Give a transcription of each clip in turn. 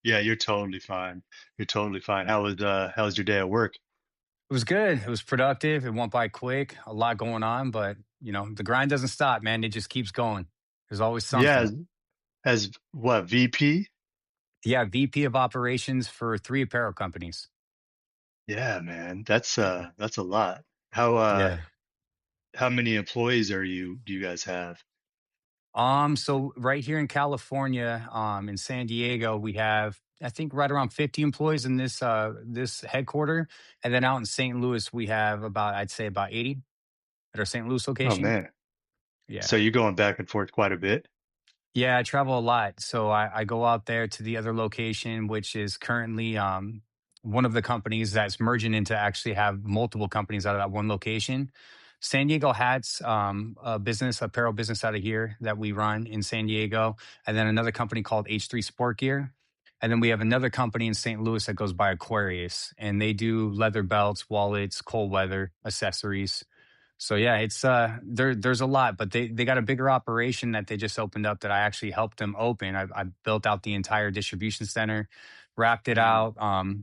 Yeah, you're totally fine. You're totally fine. How was your day at work? It was good. It was productive. It went by quick. A lot going on, but the grind doesn't stop, man. It just keeps going. There's always Yeah, something. as what, VP? Yeah, VP of operations for three apparel companies. Yeah, man. That's a lot. How uh Yeah. how many employees do you guys have? So right here in California, in San Diego, we have I think right around 50 employees in this headquarter. And then out in St. Louis, we have about I'd say about 80 at our St. Louis Oh location. man. Yeah. So you're going back and forth quite a bit? Yeah, I travel a lot. So I go out there to the other location, which is currently one of the companies that's merging into actually have multiple companies out of that one location. San Diego Hats, a business, apparel business out of here that we run in San Diego. And then another company called H3 Sport Gear. And then we have another company in St. Louis that goes by Aquarius, and they do leather belts, wallets, cold weather accessories. So yeah, it's there's a lot, but they got a bigger operation that they just opened up that I actually helped them open. I built out the entire distribution center, wrapped it Mm, out.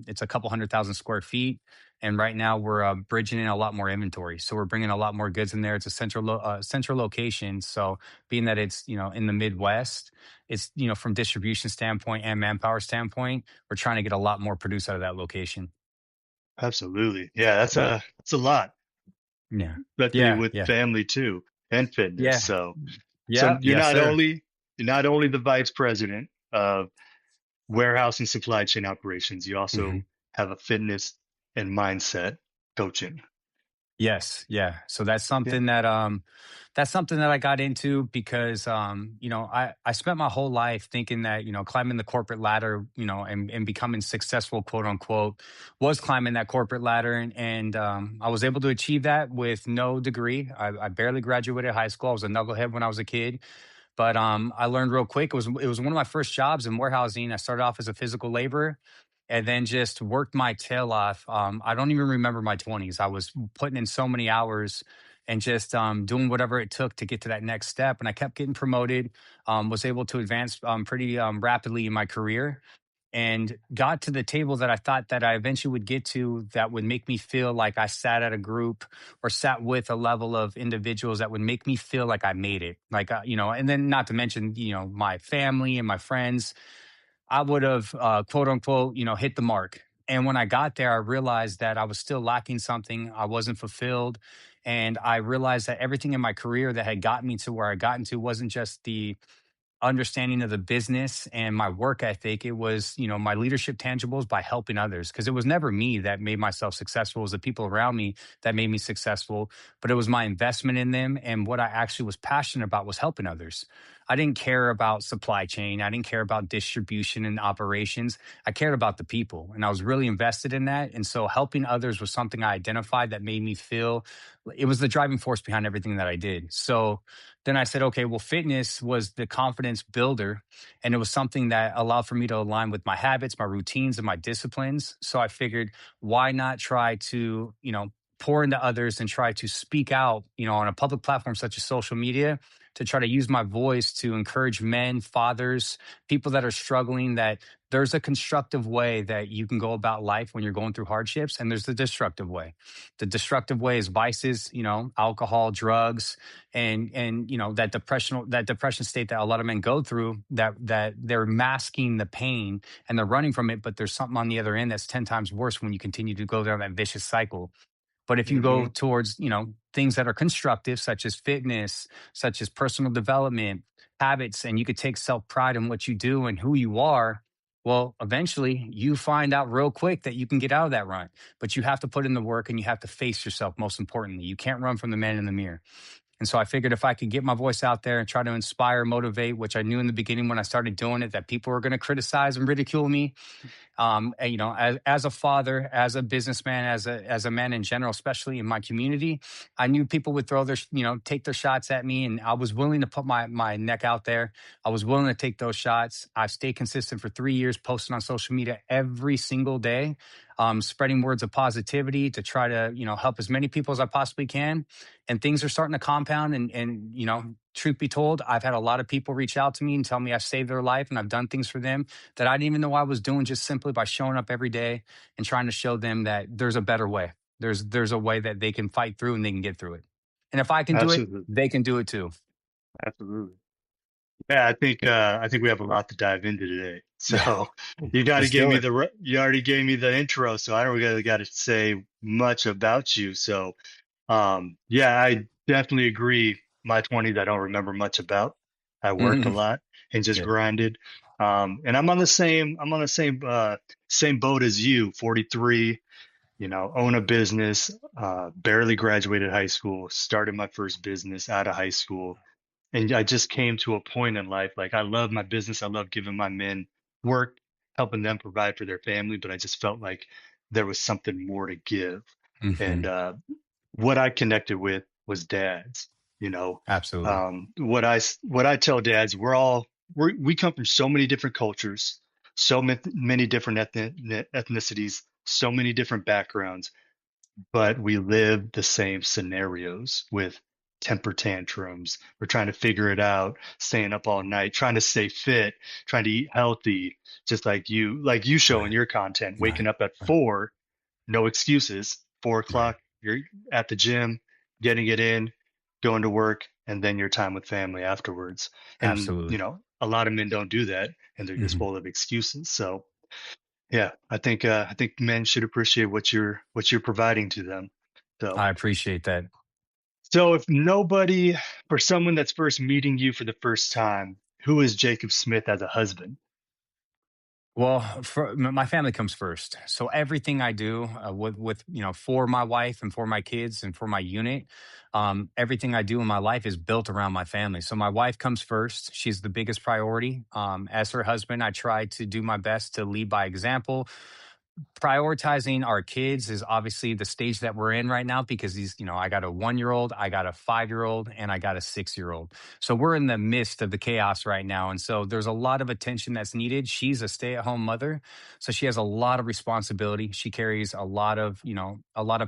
It's a couple 100,000 square feet, and right now we're bridging in a lot more inventory. So we're bringing a lot more goods in there. It's a central location. So being that it's in the Midwest, it's from distribution standpoint and manpower standpoint, we're trying to get a lot more produce out of that location. absolutely. Yeah, that's a lot, Yeah, especially yeah, with yeah, family too and fitness. yeah, So yeah. Yes, sir. you're not only the vice president of warehouse and supply chain operations, you Mhm. also have a fitness and mindset coaching. Yes, yeah. So Yeah. that's something that I got into because I spent my whole life thinking that, climbing the corporate ladder, and becoming successful, quote unquote, was climbing that corporate ladder and I was able to achieve that with no degree. I barely graduated high school. I was a knucklehead when I was a kid. But I learned real quick. It was one of my first jobs in warehousing. I started off as a physical laborer, and then just worked my tail off. I don't even remember my 20s. I was putting in so many hours and just doing whatever it took to get to that next step. And I kept getting promoted. Was able to advance pretty rapidly in my career and got to the table that I thought that I eventually would get to that would make me feel like I sat at a group or sat with a level of individuals that would make me feel like I made it. Like, and then not to mention, my family and my friends, I would have, quote unquote, hit the mark. And when I got there, I realized that I was still lacking something. I wasn't fulfilled. And I realized that everything in my career that had gotten me to where I got into wasn't just the understanding of the business and my work ethic. It was, my leadership tangibles by helping others. Cause it was never me that made myself successful. It was the people around me that made me successful. But it was my investment in them. And what I actually was passionate about was helping others. I didn't care about supply chain. I didn't care about distribution and operations. I cared about the people and I was really invested in that. And so helping others was something I identified that made me feel it was the driving force behind everything that I did. So then I said, okay, well, fitness was the confidence builder. And it was something that allowed for me to align with my habits, my routines, and my disciplines. So I figured, why not try to, pour into others and try to speak out, on a public platform such as social media to try to use my voice to encourage men, fathers, people that are struggling, that there's a constructive way that you can go about life when you're going through hardships. And there's the destructive way. The destructive way is vices, alcohol, drugs, and that depression state that a lot of men go through, that they're masking the pain and they're running from it, but there's something on the other end that's 10 times worse when you continue to go down that vicious cycle. But if you go Hmm. towards, things that are constructive, such as fitness, such as personal development, habits, and you could take self pride in what you do and who you are, well, eventually you find out real quick that you can get out of that rut. But you have to put in the work and you have to face yourself, most importantly. You can't run from the man in the mirror. And so I figured if I could get my voice out there and try to inspire, motivate, which I knew in the beginning when I started doing it that people were going to criticize and ridicule me, and, as a father, as a businessman, as a man in general, especially in my community, I knew people would throw take their shots at me, and I was willing to put my neck out there. I was willing to take those shots. I've stayed consistent for 3 years, posting on social media every single day. spreading words of positivity to try to, help as many people as I possibly can. And things are starting to compound. And, truth be told, I've had a lot of people reach out to me and tell me I've saved their life and I've done things for them that I didn't even know I was doing, just simply by showing up every day and trying to show them that there's a better way. There's a way that they can fight through and they can get through it. And if I can do it, Absolutely. they can do it too. Absolutely. Yeah, I think we have a lot to dive into today. Yeah, So you got to let's give do me it. you already gave me the intro, so I don't really got to say much about you. So yeah, I definitely agree. My 20s, I don't remember much about. I worked a Mhm. lot and just Yeah. grinded. And I'm on the same boat as you, 43, own a business, barely graduated high school, started my first business out of high school. And I just came to a point in life, like I love my business. I love giving my men work, helping them provide for their family, but I just felt like there was something more to give. And Hmm. what I connected with was dads. You know, Absolutely. what I tell dads, we come from so many different cultures, many different ethnicities, so many different backgrounds, but we live the same scenarios with temper tantrums. We're trying to figure it out, staying up all night, trying to stay fit, trying to eat healthy, just like you show in Right. your content, Right. waking up at Right. 4, no excuses, four Right. o'clock, you're at the gym, getting it in, going to work, and then your time with family afterwards. And, Absolutely. a lot of men don't do that and they're just Hmm. full of excuses. So yeah, I think men should appreciate what you're providing to them. So I appreciate that. so if nobody, for someone that's first meeting you for the first time, who is Jacob Smith as a husband? Well, my family comes first. So everything I do, with for my wife and for my kids and for my unit, everything I do in my life is built around my family. So my wife comes first. She's the biggest priority. As her husband, I try to do my best to lead by example. Prioritizing our kids is obviously the stage that we're in right now, because I got a 1 year old, I got a 5 year old, and I got a 6 year old. So we're in the midst of the chaos right now. And so there's a lot of attention that's needed. She's a stay at home mother. So she has a lot of responsibility. She carries a lot of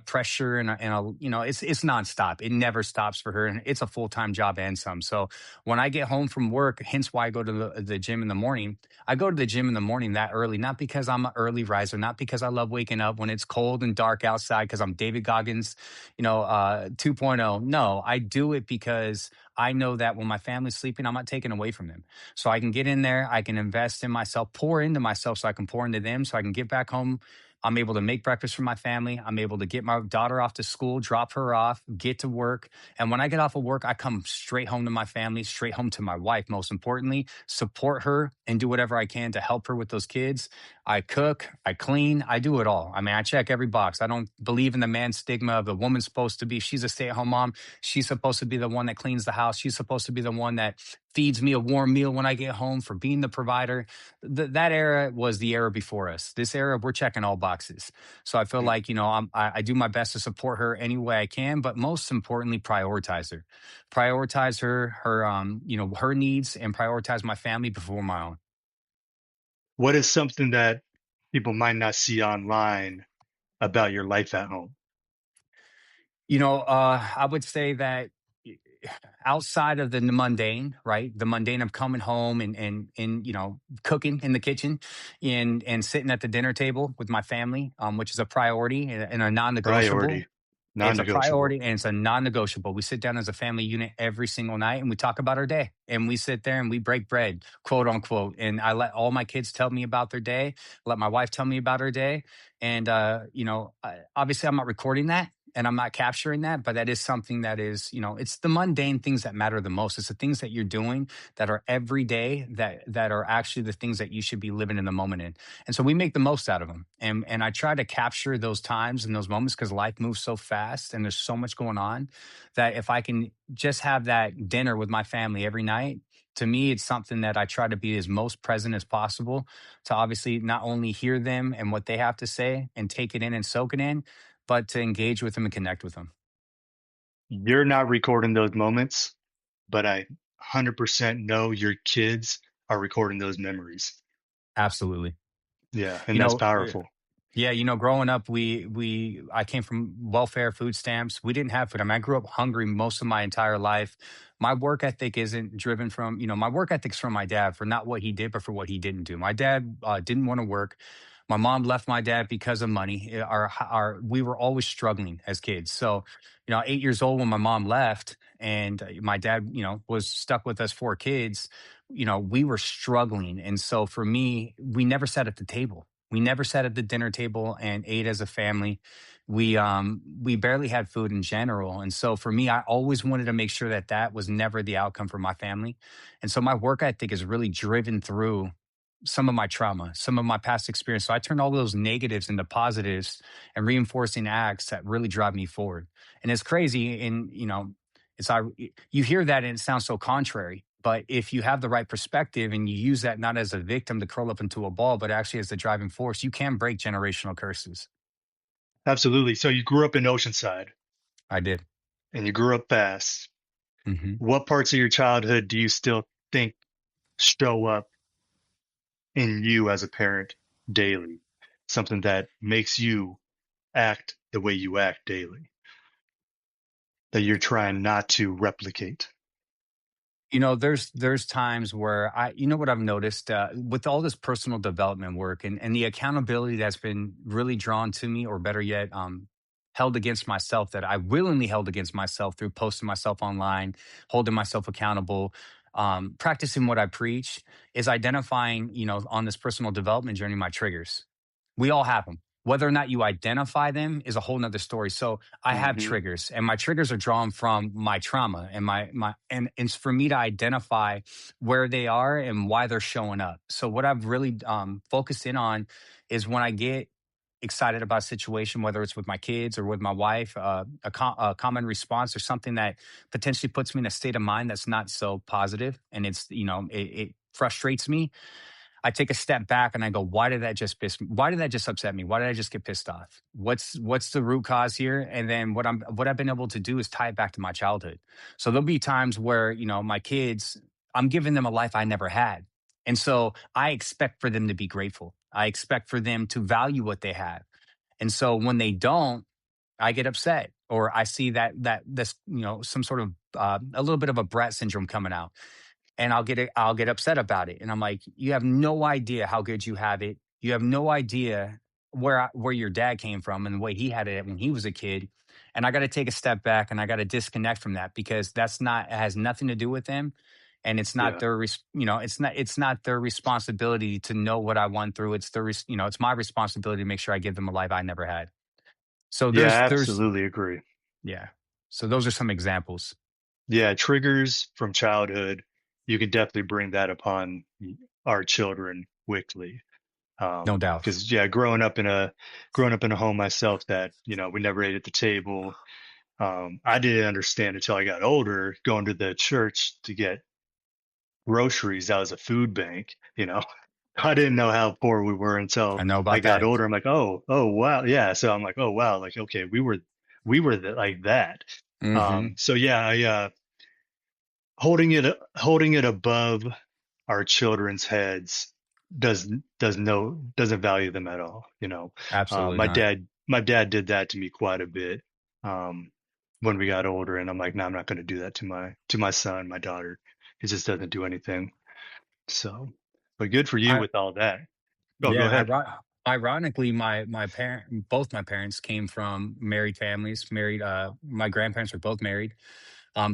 pressure, it's nonstop. It never stops for her. And it's a full time job and some. So when I get home from work, hence why I go to the gym in the morning, I go to the gym in the morning that early, not because I'm an early riser, not because I love waking up when it's cold and dark outside, because I'm David Goggins, 2.0. No, I do it because I know that when my family's sleeping, I'm not taken away from them. So I can get in there, I can invest in myself, pour into myself so I can pour into them, so I can get back home. I'm able to make breakfast for my family. I'm able to get my daughter off to school, drop her off, get to work. And when I get off of work, I come straight home to my family, straight home to my wife, most importantly, support her and do whatever I can to help her with those kids. I cook, I clean, I do it all. I mean, I check every box. I don't believe in the man stigma of the woman's supposed to be, she's a stay at home mom. She's supposed to be the one that cleans the house. She's supposed to be the one that feeds me a warm meal when I get home, for being the provider. That era was the era before us. This era, we're checking all boxes. So I feel like, I do my best to support her any way I can, but most importantly, prioritize her needs, and prioritize my family before my own. What is something that people might not see online about your life at home? I would say that, y- outside of the mundane, right? The mundane of coming home and cooking in the kitchen and sitting at the dinner table with my family, which is a priority and a non-negotiable. Priority, It's a non-negotiable. priority and it's a non-negotiable. We sit down as a family unit every single night and we talk about our day, and we sit there and we break bread, quote unquote. And I let all my kids tell me about their day, let my wife tell me about her day. And, obviously I'm not recording that and I'm not capturing that, but that is something that is, it's the mundane things that matter the most. It's the things that you're doing that are every day, that are actually the things that you should be living in the moment in. And so we make the most out of them. And I try to capture those times and those moments, because life moves so fast and there's so much going on, that if I can just have that dinner with my family every night, to me, it's something that I try to be as most present as possible, to obviously not only hear them and what they have to say and take it in and soak it in, but to engage with them and connect with them. You're not recording those moments, but I 100% know your kids are recording those memories. Absolutely. Yeah, and You that's know, powerful. Yeah, growing up, I came from welfare, food stamps. We didn't have food. I mean, I grew up hungry most of my entire life. My work ethic isn't driven from, my work ethic's from my dad for not what he did, but for what he didn't do. My dad didn't want to work. My mom left my dad because of money. We were always struggling as kids. So, 8 years old when my mom left, and my dad, was stuck with us four kids. We were struggling, and so for me, we never sat at the table. We never sat at the dinner table and ate as a family. We barely had food in general, and so for me, I always wanted to make sure that that was never the outcome for my family. And so my work ethic is really driven through some of my trauma, some of my past experience. So I turn all those negatives into positives and reinforcing acts that really drive me forward. And it's crazy, and it's you hear that and it sounds so contrary. But if you have the right perspective and you use that not as a victim to curl up into a ball, but actually as the driving force, you can break generational curses. Absolutely. So you grew up in Oceanside I did. and you grew up fast. Hmm. What parts of your childhood do you still think show up in you as a parent daily? Something that makes you act the way you act daily, that you're trying not to replicate. There's times where what I've noticed with all this personal development work and the accountability that's been really drawn to me, or better yet, held against myself, that I willingly held against myself through posting myself online, holding myself accountable, practicing what I preach, is identifying, on this personal development journey, my triggers. We all have them. Whether or not you identify them is a whole nother story. So I have Hmm. triggers, and my triggers are drawn from my trauma, and and it's for me to identify where they are and why they're showing up. So what I've really focused in on is when I get excited about a situation, whether it's with my kids or with my wife, a common response or something that potentially puts me in a state of mind that's not so positive, and it frustrates me. I take a step back and I go, why did that just upset me? Why did I just get pissed off? What's the root cause here? And then what I've been able to do is tie it back to my childhood. So there'll be times where, my kids, I'm giving them a life I never had. And so I expect for them to be grateful. I expect for them to value what they have. And so when they don't, I get upset, or I see that this, some sort of a little bit of a brat syndrome coming out, and I'll get upset about it. And I'm like, you have no idea how good you have it. You have no idea where your dad came from and the way he had it when he was a kid. And I got to take a step back and I got to disconnect from that, because it has nothing to do with them. And it's not Yeah. their, it's not their responsibility to know what I went through. It's my responsibility to make sure I give them a life I never had. So Yeah, I there's, absolutely agree. yeah. So those are some examples. Yeah, triggers from childhood, you can definitely bring that upon our children quickly. No doubt. Because yeah, growing up in a home myself that, we never ate at the table. I didn't understand until I got older, going to the church to get groceries. That was a food bank, I didn't know how poor we were I until know I about got that. older. I'm like, oh wow. Yeah. So I'm like, oh wow, like okay, we were like that. Hmm. So yeah, holding it above our children's heads doesn't value them at all. Absolutely My not. dad did that to me quite a bit when we got older, and I'm like, no, I'm not going to do that to my son, my daughter. It just doesn't do anything. So, but good for you I with all that. Oh, go Yeah, ahead. ironically, both my parents came from married families. Married, my grandparents were both married.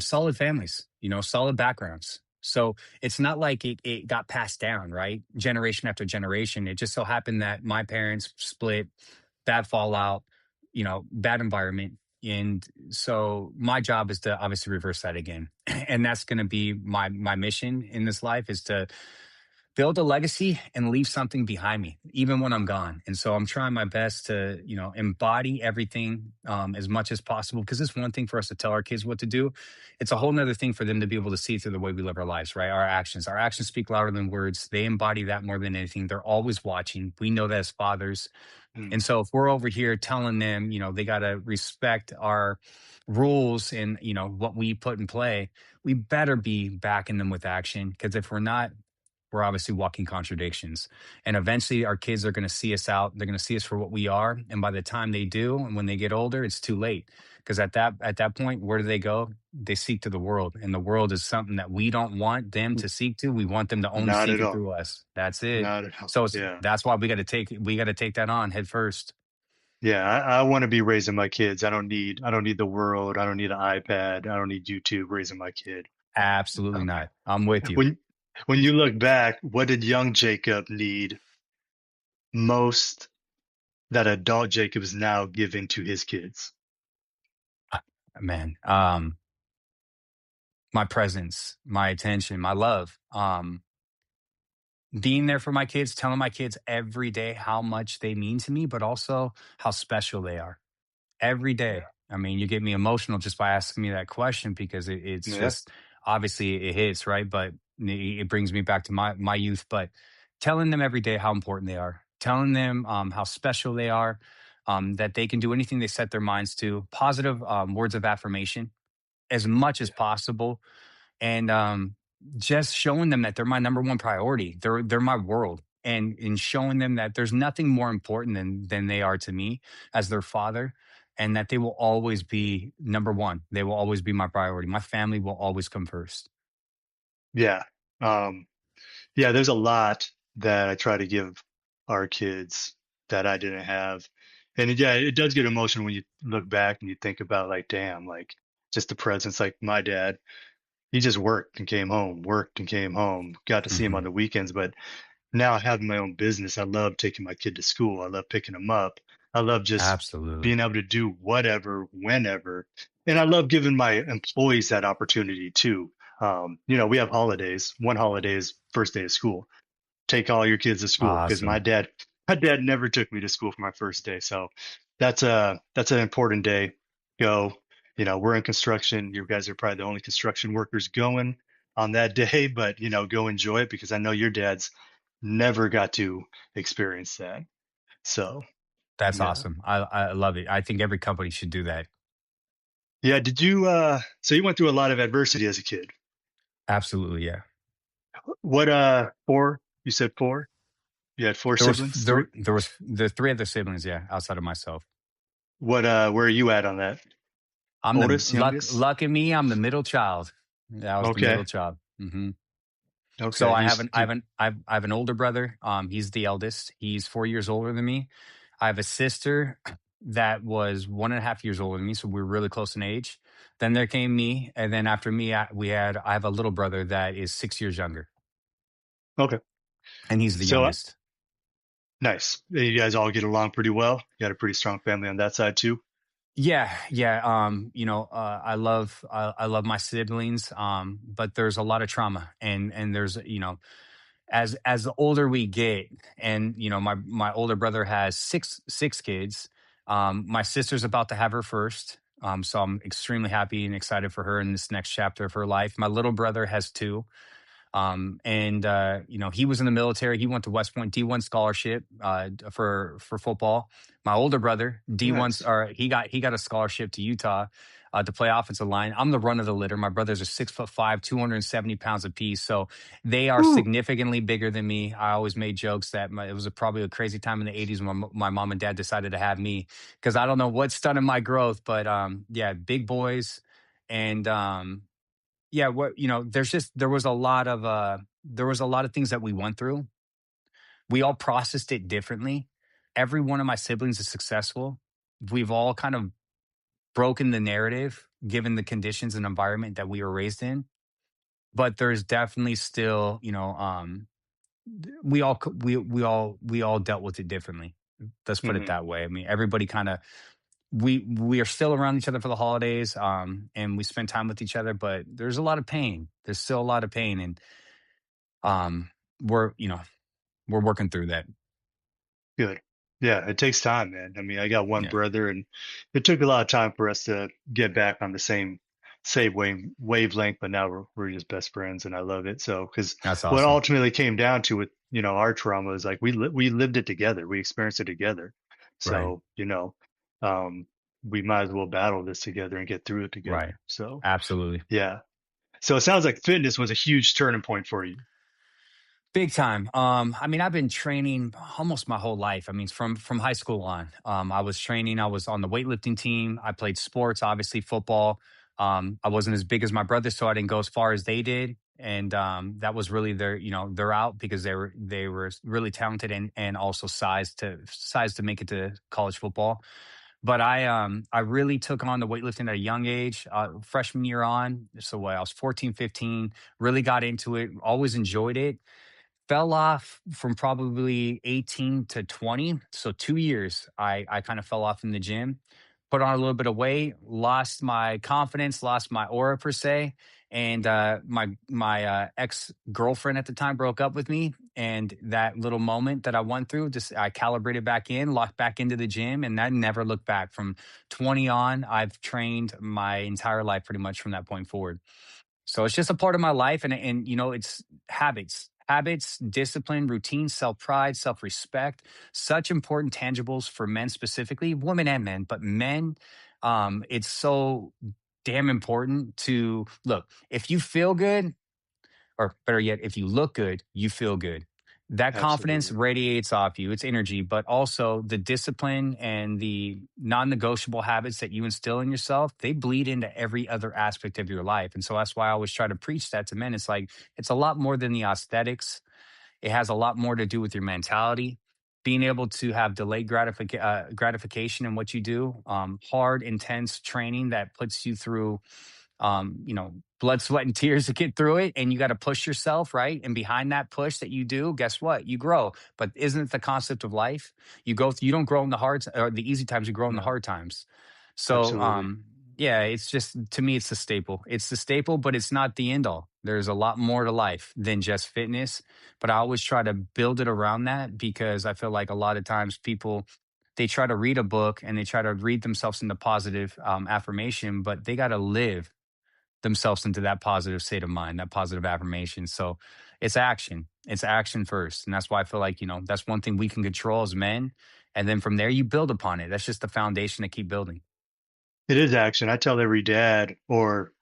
Solid families, solid backgrounds. So it's not like it got passed down, right? Generation after generation. It just so happened that my parents split, bad fallout, bad environment. And so my job is to obviously reverse that again. And that's going to be my mission in this life, is to build a legacy and leave something behind me, even when I'm gone. And so I'm trying my best to, embody everything as much as possible, because it's one thing for us to tell our kids what to do. It's a whole nother thing for them to be able to see through the way we live our lives, right? Our actions speak louder than words. They embody that more than anything. They're always watching. We know that as fathers. Mm. And so if we're over here telling them, they got to respect our rules and, what we put in play, we better be backing them with action. Because if we're not, we're obviously walking contradictions. And eventually our kids are going to see us out. They're going to see us for what we are. And by the time they do, and when they get older, it's too late. Because at that point, where do they go? They seek to the world. And the world is something that we don't want them to seek to. We want them to only Not seek at it all. through us. That's it. Not at all. So Yeah. that's why we got to take that on head first. Yeah, I want to be raising my kids. I don't need the world. I don't need an iPad. I don't need YouTube raising my kid. Absolutely not. I'm with you. When when you look back, what did young Jacob need most that adult Jacob is now giving to his kids? Man. My presence, my attention, my love. Being there for my kids, telling my kids every day how much they mean to me, but also how special they are every Yeah. day. I mean, you get me emotional just by asking me that question because it's Yeah. just obviously it hits right, but it brings me back to my youth. But telling them every day how important they are, telling them how special they are, that they can do anything they set their minds to, positive words of affirmation as much as possible, and just showing them that they're my number one priority. They're my world, and in showing them that there's nothing more important than they are to me as their father, and that they will always be number one. They will always be my priority. My family will always come first. Yeah. Um, yeah, there's a lot that I try to give our kids that I didn't have. And yeah, it does get emotional when you look back and you think about like, damn, like just the presence, like my dad, he just worked and came home, got to see him on Hmm. the weekends. But now having my own business, I love taking my kid to school. I love picking him up. I love just Absolutely. being able to do whatever, whenever. And I love giving my employees that opportunity too. We have holidays. One holiday is first day of school. Take all your kids to school because my Awesome. dad, my dad never took me to school for my first day. So that's an important day. Go. We're in construction. You guys are probably the only construction workers going on that day, but go enjoy it because I know your dad's never got to experience that. So That's yeah. awesome. I love it. I think every company should do that. Yeah, did you so you went through a lot of adversity as a kid. Absolutely. Yeah. What four? You said four? You had four There was siblings? Three? there was the three other siblings. Yeah, outside of myself. What where are you at on that? I'm the Oldest, luck. youngest? Luck in me. I'm the middle child. Yeah, I was the Okay. middle child. So Okay. I have an I have an I have an older brother. He's the eldest. He's 4 years older than me. I have a sister that was 1.5 years older than me, so we were really close in age. Then there came me, and then after me, I have a little brother that is 6 years younger, Okay. and he's the So youngest. nice. You guys all get along pretty well. You got a pretty strong family on that side too. Yeah, yeah. I love my siblings, but there's a lot of trauma, and there's as the older we get, and my older brother has six kids. My sister's about to have her first, so I'm extremely happy and excited for her in this next chapter of her life. My little brother has two. And he was in the military. He went to West Point D1 scholarship for football. My older brother D1, Nice. or he got a scholarship to Utah to play offensive line. I'm the run of the litter. My brothers are 6'5", 270 pounds apiece, so they are Woo. significantly bigger than me. I always made jokes that it was probably a crazy time in the '80s when my mom and dad decided to have me, because I don't know what stunted my growth, but yeah, big boys. And yeah, there was a lot of things that we went through. We all processed it differently. Every one of my siblings is successful. We've all kind of broken the narrative given the conditions and environment that we were raised in. But there's definitely still, we all dealt with it differently. Let's put it Hmm. that way. I mean, everybody kind of, we are still around each other for the holidays, and we spend time with each other, but there's a lot of pain. There's still a lot of pain, and um we're you know we're working through that. Good. Yeah, it takes time, man. I mean, I got one Yeah, brother, and it took a lot of time for us to get back on the same wavelength. But now we're just best friends, and I love it. So, because that's what awesome. ultimately came down to it, our trauma is like we lived it together, we experienced it together. Right. So, um, we might as well battle this together and get through it Right. together. So, Absolutely. yeah. So it sounds like fitness was a huge turning point for you. Big time. I mean, I've been training almost my whole life. I mean, from high school on. I was training. I was on the weightlifting team. I played sports, obviously football. I wasn't as big as my brothers, so I didn't go as far as they did. And that was really their, they're out because they were really talented and also sized to make it to college football. But I really took on the weightlifting at a young age, freshman year on. So what, I was 14, 15. Really got into it. Always enjoyed it. Fell off from probably 18 to 20. So 2 years, I kind of fell off in the gym, put on a little bit of weight, lost my confidence, lost my aura per se. And my ex girlfriend at the time broke up with me. And that little moment that I went through, just I calibrated back in, locked back into the gym, and I never looked back. From 20 on, I've trained my entire life pretty much from that point forward. So it's just a part of my life, and it's habits, discipline, routine, self pride, self respect, such important tangibles for men specifically, women and men, but men, it's so damn important to look. If you feel good, or better yet, if you look good, you feel good. That confidence Absolutely. radiates off you. It's energy, but also the discipline and the non negotiable habits that you instill in yourself, they bleed into every other aspect of your life. And so that's why I always try to preach that to men. It's like, it's a lot more than the aesthetics, it has a lot more to do with your mentality. Being able to have delayed gratification in what you do, hard, intense training that puts you through blood, sweat, and tears to get through it. And you got to push yourself, right? And behind that push that you do, guess what? You grow. But isn't it the concept of life? You don't grow in the or the easy times, you grow in the No, hard times. So, absolutely. yeah, it's just, to me, it's the staple. It's the staple, but it's not the end all. There's a lot more to life than just fitness. But I always try to build it around that because I feel like a lot of times people, they try to read a book and they try to read themselves into positive affirmation, but they got to live themselves into that positive state of mind, that positive affirmation. So it's action. It's action first. And that's why I feel like, that's one thing we can control as men. And then from there, you build upon it. That's just the foundation to keep building. It is action. I tell every dad or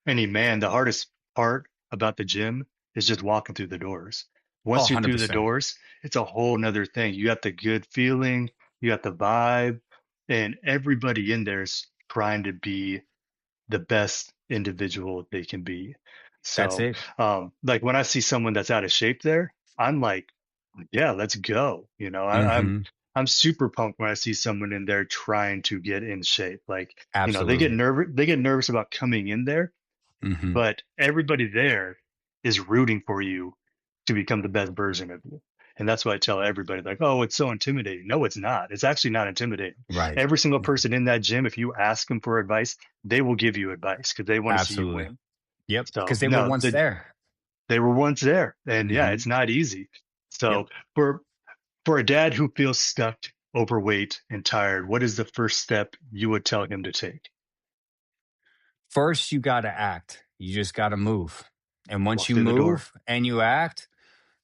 any man, the hardest part about the gym is just walking through the doors. Oh, Once you're through the 100%. doors, it's a whole nother thing. You got the good feeling, you got the vibe, and everybody in there is trying to be the best individual they can be. That's So, it. like when I see someone that's out of shape there, I'm like, yeah, let's go. Hmm. I'm super pumped when I see someone in there trying to get in shape. Like, Absolutely. they get nervous about coming in there, Hmm. but everybody there is rooting for you to become the best version of you. And that's why I tell everybody, like, oh, it's so intimidating. No, it's not. It's actually not intimidating. Right. Every single person in that gym, if you ask them for advice, they will give you advice because they want to see you Absolutely. win. Yep. So, Because they were no, once there. they were once there. And yeah, Hmm. it's not easy. Yep. So, for a dad who feels stuck, overweight, and tired, what is the first step you would tell him to take? First, you got to act. You just got to move. And once Walk you through the door. move and you act,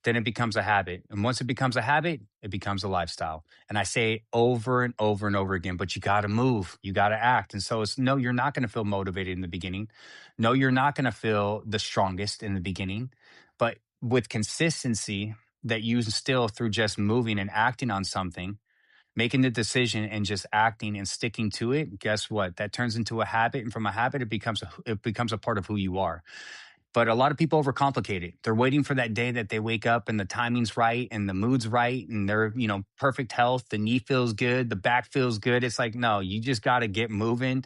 then it becomes a habit. And once it becomes a habit, it becomes a lifestyle. And I say it over and over and over again, but you got to move, you got to act. And so it's no, you're not going to feel motivated in the beginning. No, you're not going to feel the strongest in the beginning. But with consistency that you instill through just moving and acting on something, making the decision and just acting and sticking to it, guess what? That turns into a habit. And from a habit, it becomes a part of who you are. But a lot of people overcomplicate it. They're waiting for that day that they wake up and the timing's right and the mood's right and they're, perfect health. The knee feels good. The back feels good. It's like, no, you just got to get moving.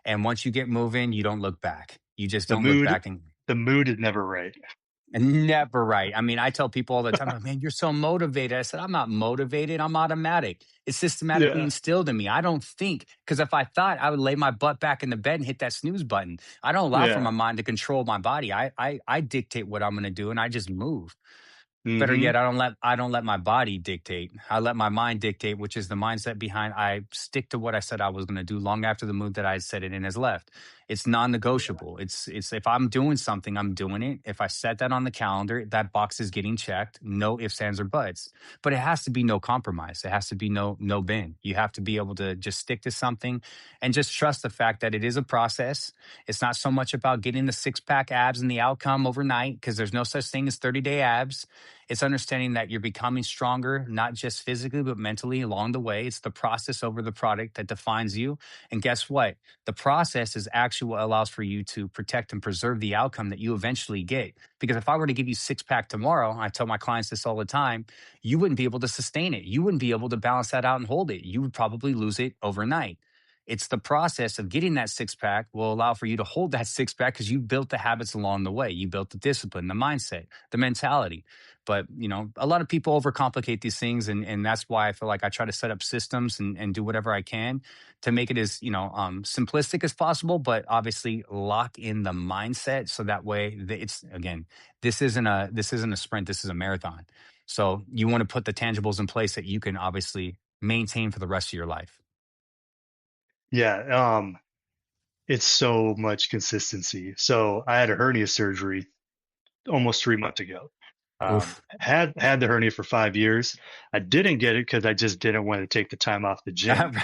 And once you get moving, you don't look back. You just The don't look mood, back the mood is never right. and never right. I mean, I tell people all the time, like, man, you're so motivated. I said, I'm not motivated. I'm automatic. It's systematically Yeah. instilled in me. I don't think, because if I thought, I would lay my butt back in the bed and hit that snooze button. I don't allow for my Yeah. mind to control my body. I dictate what I'm going to do and I just move. Better Hmm. yet, I don't let my body dictate. I let my mind dictate, which is the mindset behind I stick to what I said I was going to do long after the mood that I said it in has left. It's Yeah. non-negotiable. It's if I'm doing something, I'm doing it. If I set that on the calendar, that box is getting checked. No ifs, ands, or buts. But it has to be no compromise. It has to be no bin. You have to be able to just stick to something and just trust the fact that it is a process. It's not so much about getting the six-pack abs and the outcome overnight, because there's no such thing as 30-day abs. It's understanding that you're becoming stronger, not just physically, but mentally along the way. It's the process over the product that defines you. And guess what? The process is actually what allows for you to protect and preserve the outcome that you eventually get. Because if I were to give you six pack tomorrow, I tell my clients this all the time, you wouldn't be able to sustain it. You wouldn't be able to balance that out and hold it. You would probably lose it overnight. It's the process of getting that six pack will allow for you to hold that six pack because you built the habits along the way. You built the discipline, the mindset, the mentality. But a lot of people overcomplicate these things, and that's why I feel like I try to set up systems and do whatever I can to make it as simplistic as possible, but obviously lock in the mindset so that way it's again, this isn't a sprint, this is a marathon. So you want to put the tangibles in place that you can obviously maintain for the rest of your life. Yeah. It's so much consistency. So I had a hernia surgery almost 3 months ago. Oof. Had the hernia for 5 years. I didn't get it because I just didn't want to take the time off the gym.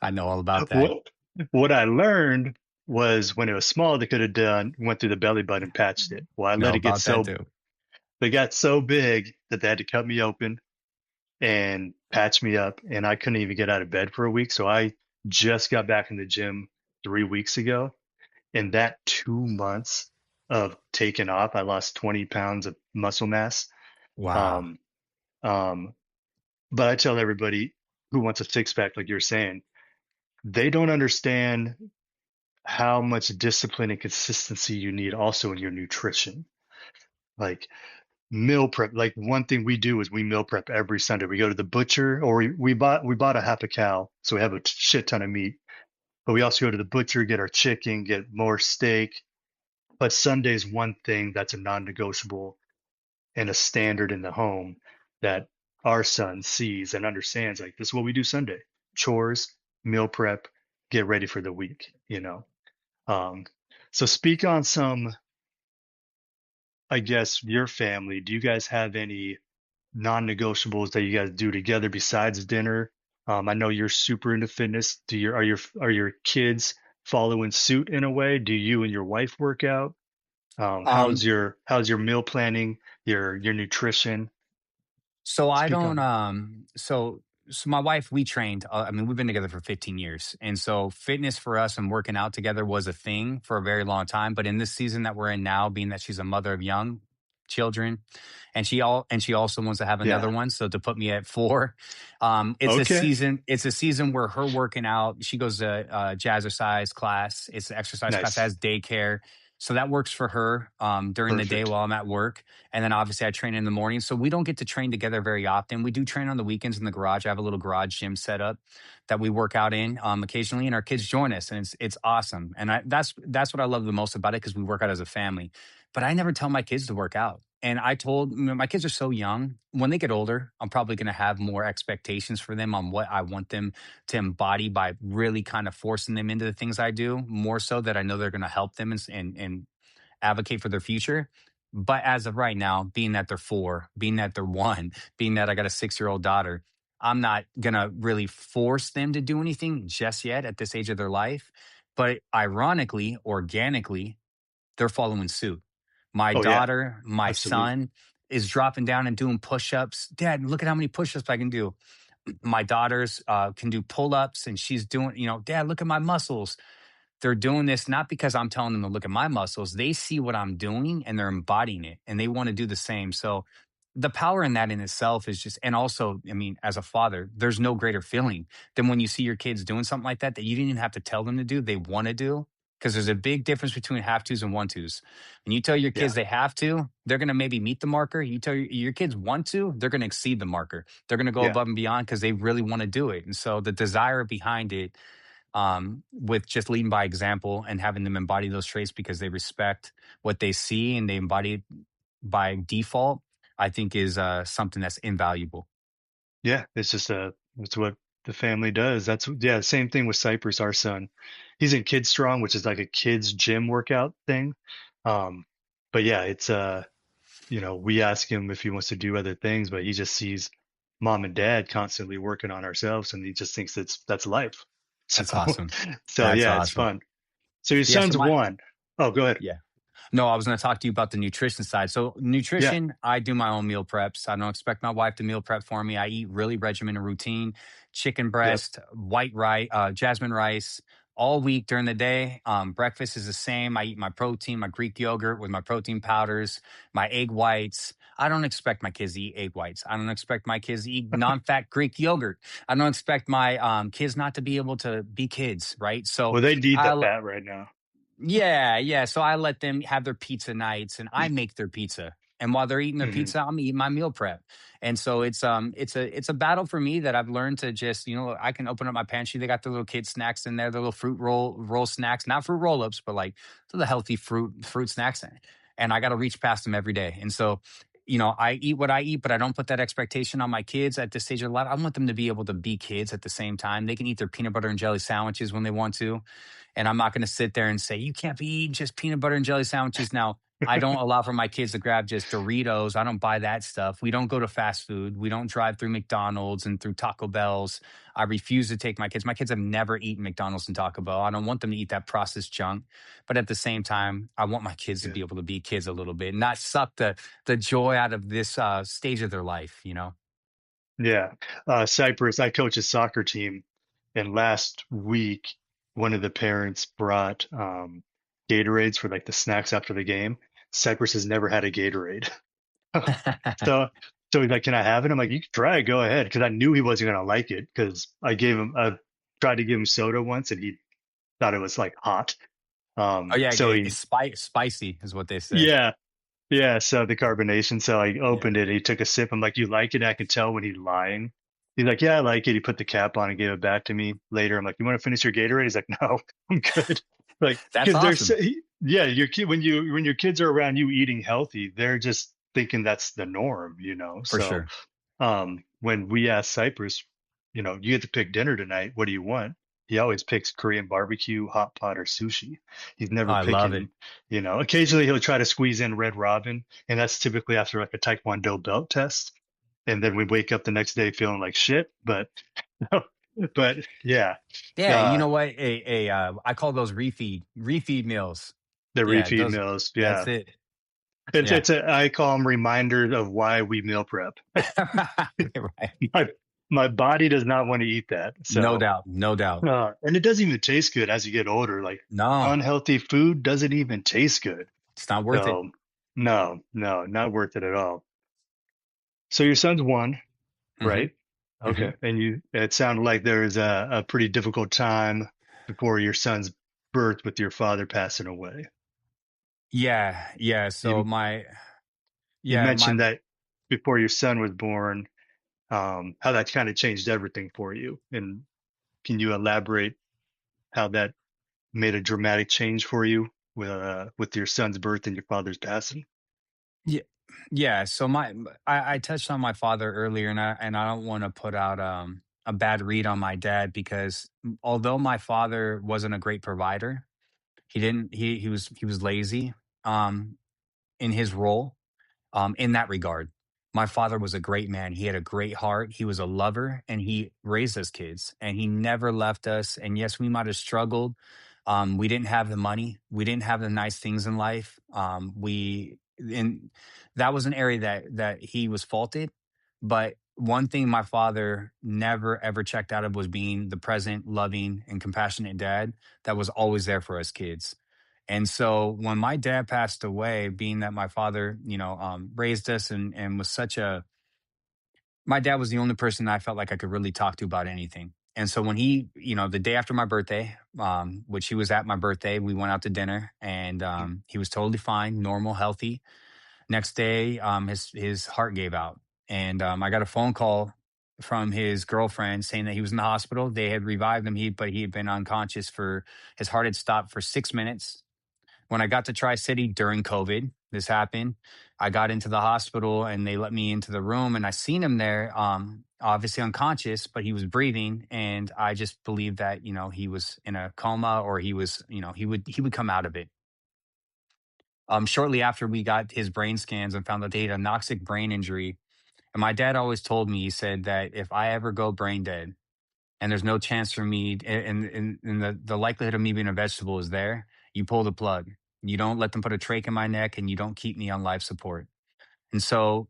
I know all about that. What what I learned was when it was small, they could have done went through the belly button and patched it. Well, I Know let it get about that so too. they got so big that they had to cut me open and patch me up, and I couldn't even get out of bed for a week. So I just got back in the gym 3 weeks ago. In that 2 months of taking off, I lost 20 pounds of muscle mass. Wow. Um, um, but I tell everybody who wants a six pack, like you're saying, they don't understand how much discipline and consistency you need also in your nutrition. Like meal prep, like one thing we do is we meal prep every Sunday. We go to the butcher, or we bought a half a cow, so we have a shit ton of meat. But we also go to the butcher, get our chicken, get more steak. But Sunday's one thing that's a non-negotiable and a standard in the home that our son sees and understands. Like this is what we do Sunday: chores, meal prep, get ready for the week. Um, so speak on some, I guess, your family. Do you guys have any non-negotiables that you guys do together besides dinner? I know you're super into fitness. Are your kids following suit in a way? Do you and your wife work out? Um, How's your meal planning, your nutrition? So I Speak don't on it. so my wife, we trained, I mean, we've been together for 15 years. And so fitness for us and working out together was a thing for a very long time, but in this season that we're in now, being that she's a mother of young children and she also wants to have another Yeah. one, so to put me at 4, Okay. it's a season where her working out, she goes to jazzercise class. It's an exercise class that Nice. has daycare. So that works for her during the day Perfect. while I'm at work. And then obviously I train in the morning. So we don't get to train together very often. We do train on the weekends in the garage. I have a little garage gym set up that we work out in occasionally, and our kids join us, and it's awesome. And that's what I love the most about it, because we work out as a family. But I never tell my kids to work out. And I told my kids are so young. When they get older, I'm probably going to have more expectations for them on what I want them to embody by really kind of forcing them into the things I do, more so that I know they're going to help them and advocate for their future. But as of right now, being that they're 4, being that they're 1, being that I got a 6-year-old daughter, I'm not gonna really force them to do anything just yet at this age of their life. But ironically, organically, they're following suit. My Oh yeah, daughter, my absolutely. son is dropping down and doing push-ups. Dad, look at how many push-ups I can do. My daughters can do pull-ups, and she's doing, Dad, look at my muscles. They're doing this not because I'm telling them to look at my muscles. They see what I'm doing and they're embodying it and they want to do the same. So the power in that in itself is just, and also, I mean, as a father, there's no greater feeling than when you see your kids doing something like that you didn't even have to tell them to do, they want to do. Because there's a big difference between have tos and want tos. When you tell your Yeah. kids they have to, they're going to maybe meet the marker. You tell your kids want to, they're going to exceed the marker. They're going to go Yeah. above and beyond because they really want to do it. And so the desire behind it, with just leading by example and having them embody those traits because they respect what they see and they embody it by default, I think is something that's invaluable. Yeah. It's just it's what The family does. That's yeah, same thing with Cypress, our son. He's in Kid Strong, which is like a kids gym workout thing. Um, but yeah, it's we ask him if he wants to do other things, but he just sees mom and dad constantly working on ourselves and he just thinks that's life. So That's awesome. so That's yeah, it's awesome. fun. So your Yeah. So son's one. Oh, go ahead. yeah. No, I was going to talk to you about the nutrition side. So, Yeah. nutrition, I do my own meal preps. I don't expect my wife to meal prep for me. I eat really regimented routine, chicken Yep. breast, white rice, jasmine rice all week during the day. Breakfast is the same. I eat my protein, my Greek yogurt with my protein powders, my egg whites. I don't expect my kids to eat egg whites. I don't expect my kids to eat non-fat Greek yogurt. I don't expect my kids not to be able to be kids, right? So, Well, they need the I fat right now. yeah, yeah. So I let them have their pizza nights and I make their pizza. And while they're eating their Hmm. pizza, I'm eating my meal prep. And so it's a battle for me that I've learned to just, I can open up my pantry. They got the little kid snacks in there, the little fruit roll snacks, not fruit roll-ups, but like the healthy fruit snacks in. And I got to reach past them every day. And so, I eat what I eat, but I don't put that expectation on my kids at this stage of life. I want them to be able to be kids at the same time. They can eat their peanut butter and jelly sandwiches when they want to. And I'm not going to sit there and say, you can't be eating just peanut butter and jelly sandwiches. Now, I don't allow for my kids to grab just Doritos. I don't buy that stuff. We don't go to fast food. We don't drive through McDonald's and through Taco Bells. I refuse to take my kids. My kids have never eaten McDonald's and Taco Bell. I don't want them to eat that processed junk. But at the same time, I want my kids to Yeah. be able to be kids a little bit, not suck the joy out of this stage of their life. Yeah. Cyprus, I coach a soccer team, and last week, one of the parents brought Gatorades for like the snacks after the game. Cyprus has never had a Gatorade. So, so he's like, "Can I have it?" I'm like, "You can try it, go ahead." Because I knew he wasn't gonna like it because I tried to give him soda once and he thought it was like hot. Oh yeah, So it's he, spicy is what they say. yeah, yeah, so the carbonation. So I Yeah. opened it. He took a sip. I'm like, "You like it?" I could tell when he's lying. He's like, "Yeah, I like it." He put the cap on and gave it back to me later. I'm like, "You want to finish your Gatorade?" He's like, "No, I'm good." Like, That's because awesome yeah, your kid when your kids are around you eating healthy, they're just thinking that's the norm. for So sure. when we ask Cypress, you get to pick dinner tonight. What do you want? He always picks Korean barbecue, hot pot, or sushi. He's Oh, never I love it. picking. Occasionally he'll try to squeeze in Red Robin, and that's typically after like a Taekwondo belt test. And then we wake up the next day feeling like shit. But yeah, Yeah, you uh, know what? I call those refeed meals. the Yeah, refeed those. meals. That's Yeah, it. Yeah, I call them reminders of why we meal prep. right. My my body does not want to eat that. No So. doubt, no doubt. And it doesn't even taste good as you get older. Like No, unhealthy food doesn't even taste good. it's not worth it. So no, no, not worth it at all. So your son's one, Hmm. right? Hmm. Okay. And it sounded like there was a pretty difficult time before your son's birth with your father passing away. Yeah, yeah. You you Yeah, mentioned that before your son was born, how that kind of changed everything for you. And can you elaborate how that made a dramatic change for you with your son's birth and your father's passing? yeah, yeah. So I touched on my father earlier, and I don't want to put out a bad read on my dad because although my father wasn't a great provider, he didn't he was lazy um in his role in that regard. My father was a great man. He had a great heart. He was a lover and he raised us kids and he never left us. And yes, we might have struggled. We didn't have the money. We didn't have the nice things in life. And that was an area that he was faulted. But one thing my father never ever checked out of was being the present, loving, and compassionate dad that was always there for us kids. And so when my dad passed away, being that my father, raised us and was my dad was the only person I felt like I could really talk to about anything. And so when the day after my birthday, which he was at my birthday, we went out to dinner and he was totally fine, normal, healthy. Next day, his heart gave out. And I got a phone call from his girlfriend saying that he was in the hospital. They had revived him, but he had been unconscious his heart had stopped for 6 minutes. When I got to Tri City during COVID, this happened. I got into the hospital and they let me into the room and I seen him there, obviously unconscious, but he was breathing. And I just believed that, he was in a coma or he was, he would come out of it. Shortly after we got his brain scans and found that he had a noxic brain injury. And my dad always told me, he said that if I ever go brain dead, and there's no chance for me, and the likelihood of me being a vegetable is there, you pull the plug. You don't let them put a trach in my neck and you don't keep me on life support. And so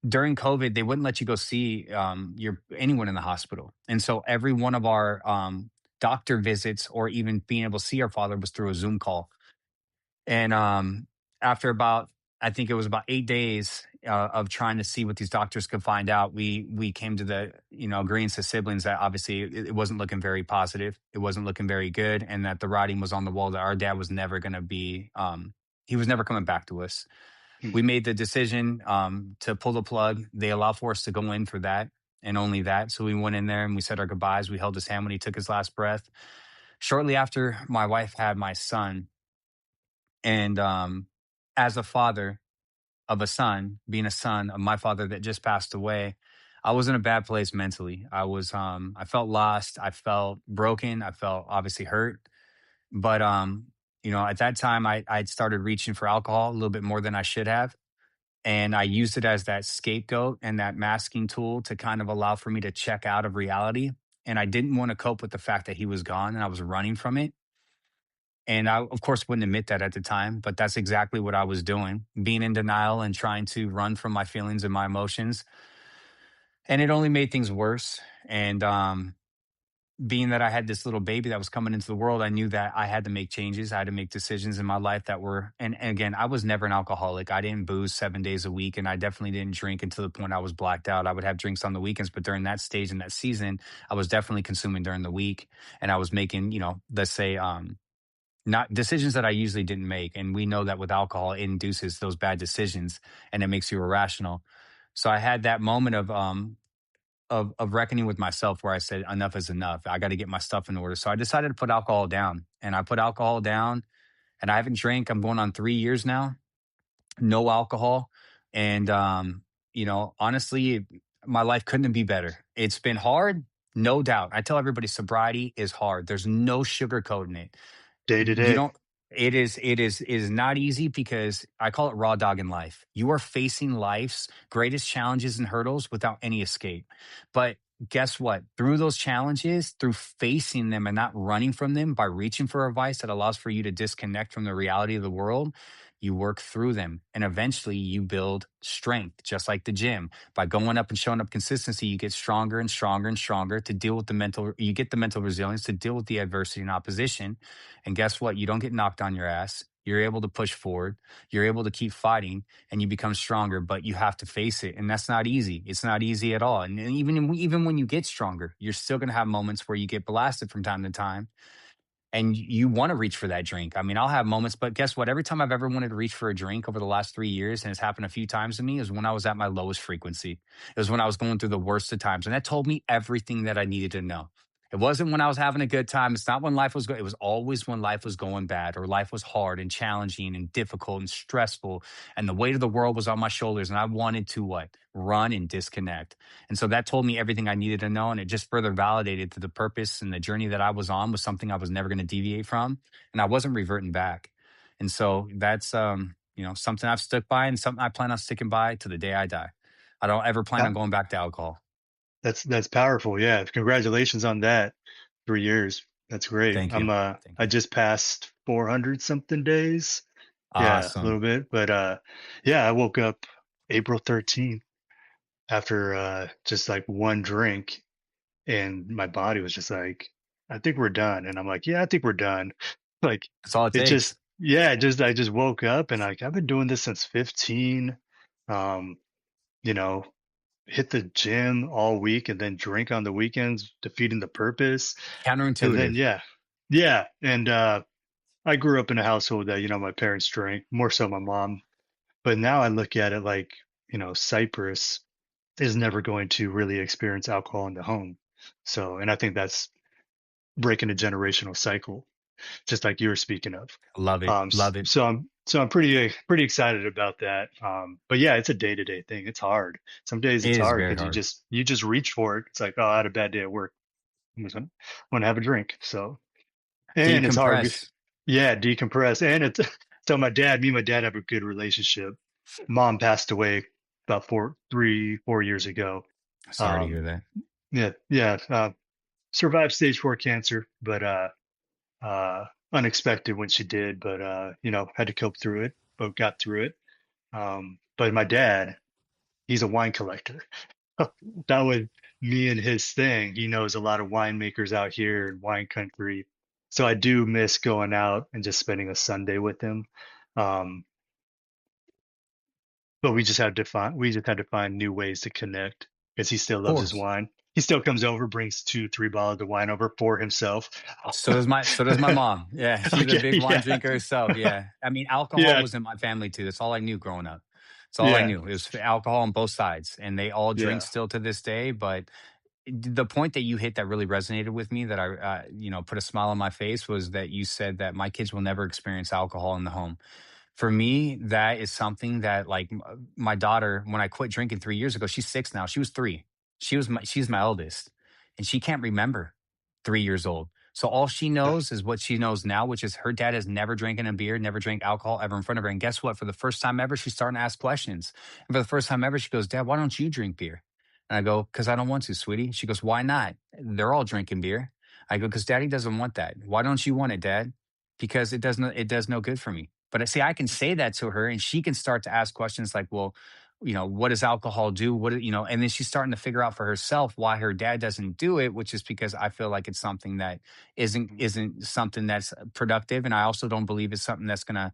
during COVID, they wouldn't let you go see anyone in the hospital. And so every one of our doctor visits or even being able to see our father was through a Zoom call. And after about, I think it was about 8 days of trying to see what these doctors could find out, we came to the agreement as siblings that obviously it wasn't looking very positive, it wasn't looking very good, and that the writing was on the wall that our dad was never going to be, he was never coming back to us. We made the decision to pull the plug. They allowed for us to go in for that and only that. So we went in there and we said our goodbyes. We held his hand when he took his last breath. Shortly after, my wife had my son, and as a father of a son, being a son of my father that just passed away, I was in a bad place mentally. I felt lost. I felt broken. I felt obviously hurt. But at that time, I'd started reaching for alcohol a little bit more than I should have, and I used it as that scapegoat and that masking tool to kind of allow for me to check out of reality. And I didn't want to cope with the fact that he was gone, and I was running from it. And I, of course, wouldn't admit that at the time, but that's exactly what I was doing, being in denial and trying to run from my feelings and my emotions. And it only made things worse. And being that I had this little baby that was coming into the world, I knew that I had to make changes. I had to make decisions in my life that were, and again, I was never an alcoholic. I didn't booze 7 days a week, and I definitely didn't drink until the point I was blacked out. I would have drinks on the weekends, but during that stage and that season, I was definitely consuming during the week. And I was making, let's say, not decisions that I usually didn't make. And we know that with alcohol, it induces those bad decisions and it makes you irrational. So I had that moment of reckoning with myself where I said, enough is enough. I got to get my stuff in order. So I decided to put alcohol down. And I put alcohol down and I haven't drank. I'm going on 3 years now, no alcohol. And honestly, my life couldn't be better. It's been hard, no doubt. I tell everybody sobriety is hard. There's no sugarcoating it. Day to You day. don't, it is not easy because I call it raw dog in life. You are facing life's greatest challenges and hurdles without any escape. But guess what? Through those challenges, through facing them and not running from them, by reaching for advice that allows for you to disconnect from the reality of the world, you work through them and eventually you build strength, just like the gym. By going up and showing up consistency, you get stronger and stronger and stronger to deal with you get the mental resilience to deal with the adversity and opposition. And guess what? You don't get knocked on your ass. You're able to push forward. You're able to keep fighting and you become stronger, but you have to face it. And that's not easy. It's not easy at all. And even when you get stronger, you're still going to have moments where you get blasted from time to time and you want to reach for that drink. I mean, I'll have moments, but guess what? Every time I've ever wanted to reach for a drink over the last 3 years, and it's happened a few times to me, is when I was at my lowest frequency. It was when I was going through the worst of times. And that told me everything that I needed to know. It wasn't when I was having a good time. It's not when life was good. It was always when life was going bad or life was hard and challenging and difficult and stressful. And the weight of the world was on my shoulders. And I wanted to what? Run and disconnect. And so that told me everything I needed to know. And it just further validated that the purpose and the journey that I was on was something I was never going to deviate from. And I wasn't reverting back. And so that's, something I've stuck by and something I plan on sticking by to the day I die. I don't ever plan on Yeah, going back to alcohol. that's powerful. Yeah. Congratulations on that. 3 years. That's great. Thank you. Thank I you. just passed 400 something days. Yeah, a little Awesome. bit. But yeah, I woke up April 13th after just like one drink and my body was just like, I think we're done. And I'm like, yeah, I think we're done. Like That's all it it takes. just yeah, I just woke up and like I've been doing this since 15. Um, you know, hit the gym all week and then drink on the weekends, defeating the purpose. And then Counterintuitive. yeah. Yeah. And I grew up in a household that, my parents drank, more so my mom. But now I look at it like, Cyprus is never going to really experience alcohol in the home. So, and I think that's breaking a generational cycle. just like you were speaking of. Love it. Love it. So I'm pretty excited about that. But yeah, it's a day to day thing. It's hard. Some days It it's is hard very because hard. you just reach for it. It's like, oh, I had a bad day at work. Want to have a drink. So and it's hard. Decompress. Yeah, decompress. And it's so me and my dad have a good relationship. Mom passed away about 4 years ago. Sorry to hear Um, that. yeah, survived stage 4 cancer, but unexpected when she did. But had to cope through it, but got through it. But my dad, he's a wine collector. That was me and his thing. He knows a lot of winemakers out here in wine country. So I do miss going out and just spending a Sunday with him. Um, but we just had to find new ways to connect because he still Of loves his course. wine. He still comes over, brings 2, 3 bottles of wine over for himself. So does my mom. Yeah, she's a Okay, big wine yeah, drinker herself. Yeah. I mean, alcohol yeah, was in my family too. That's all I knew growing up. It's all I yeah, knew. It was alcohol on both sides. And they all drink yeah. still to this day. But the point that you hit that really resonated with me, that I put a smile on my face, was that you said that my kids will never experience alcohol in the home. For me, that is something that, like, my daughter, when I quit drinking 3 years ago, she's 6 now. She was 3. She's my eldest, and she can't remember 3 years old. So all she Yeah. knows is what she knows now, which is her dad has never drinking a beer, never drank alcohol ever in front of her. And guess what? For the first time ever, she's starting to ask questions. And for the first time ever, she goes, "Dad, why don't you drink beer?" And I go, "Because I don't want to, sweetie." She goes, "Why not? They're all drinking beer." I go, "Because Daddy doesn't want that." "Why don't you want it, Dad?" "Because it does no good for me." But I see, I can say that to her, and she can start to ask questions like, "Well, what does alcohol do?" And then she's starting to figure out for herself why her dad doesn't do it, which is because I feel like it's something that isn't something that's productive. And I also don't believe it's something it's gonna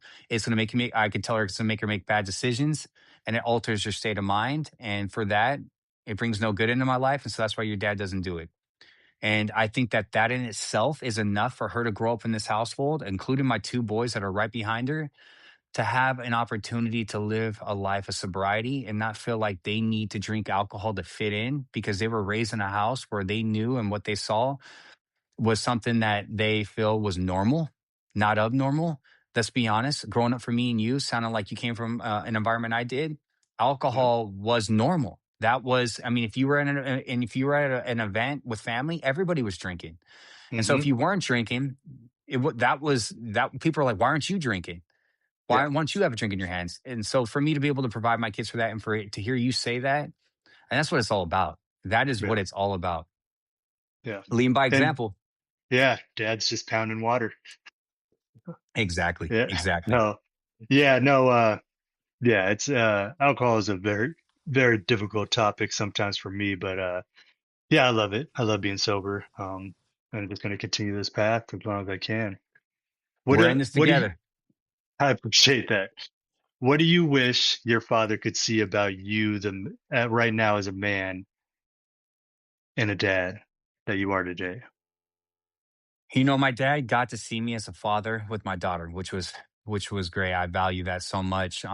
make you make I could tell her it's gonna make her make bad decisions, and it alters your state of mind. And for that, it brings no good into my life. And so that's why your dad doesn't do it. And I think that that in itself is enough for her to grow up in this household, including my 2 boys that are right behind her, to have an opportunity to live a life of sobriety and not feel like they need to drink alcohol to fit in, because they were raised in a house where they knew and what they saw was something that they feel was normal, not abnormal. Let's be honest. Growing up for me and you, sounded like you came from an environment I did. Yep. Alcohol was normal. That was, I mean, if you were if you were at an event with family, everybody was drinking. And so if Hmm. you weren't drinking, that was that. People are like, "Why aren't you drinking? Yeah. Why don't you have a drink in your hands?" And so for me to be able to provide my kids for that, and to hear you say that, and that's what it's all about. That is what Yeah. it's all about. Yeah. Leading by And example. yeah, dad's just pounding water. Exactly. Yeah. Exactly. No. Yeah. No. Yeah. It's alcohol is a very difficult topic sometimes for me, but yeah, I love it. I love being sober. And I'm just going to continue this path as long as I can. We're in this What do you? together. I appreciate that. What do you wish your father could see about you, right now as a man and a dad that you are today? My dad got to see me as a father with my daughter, which was great. I value that so much.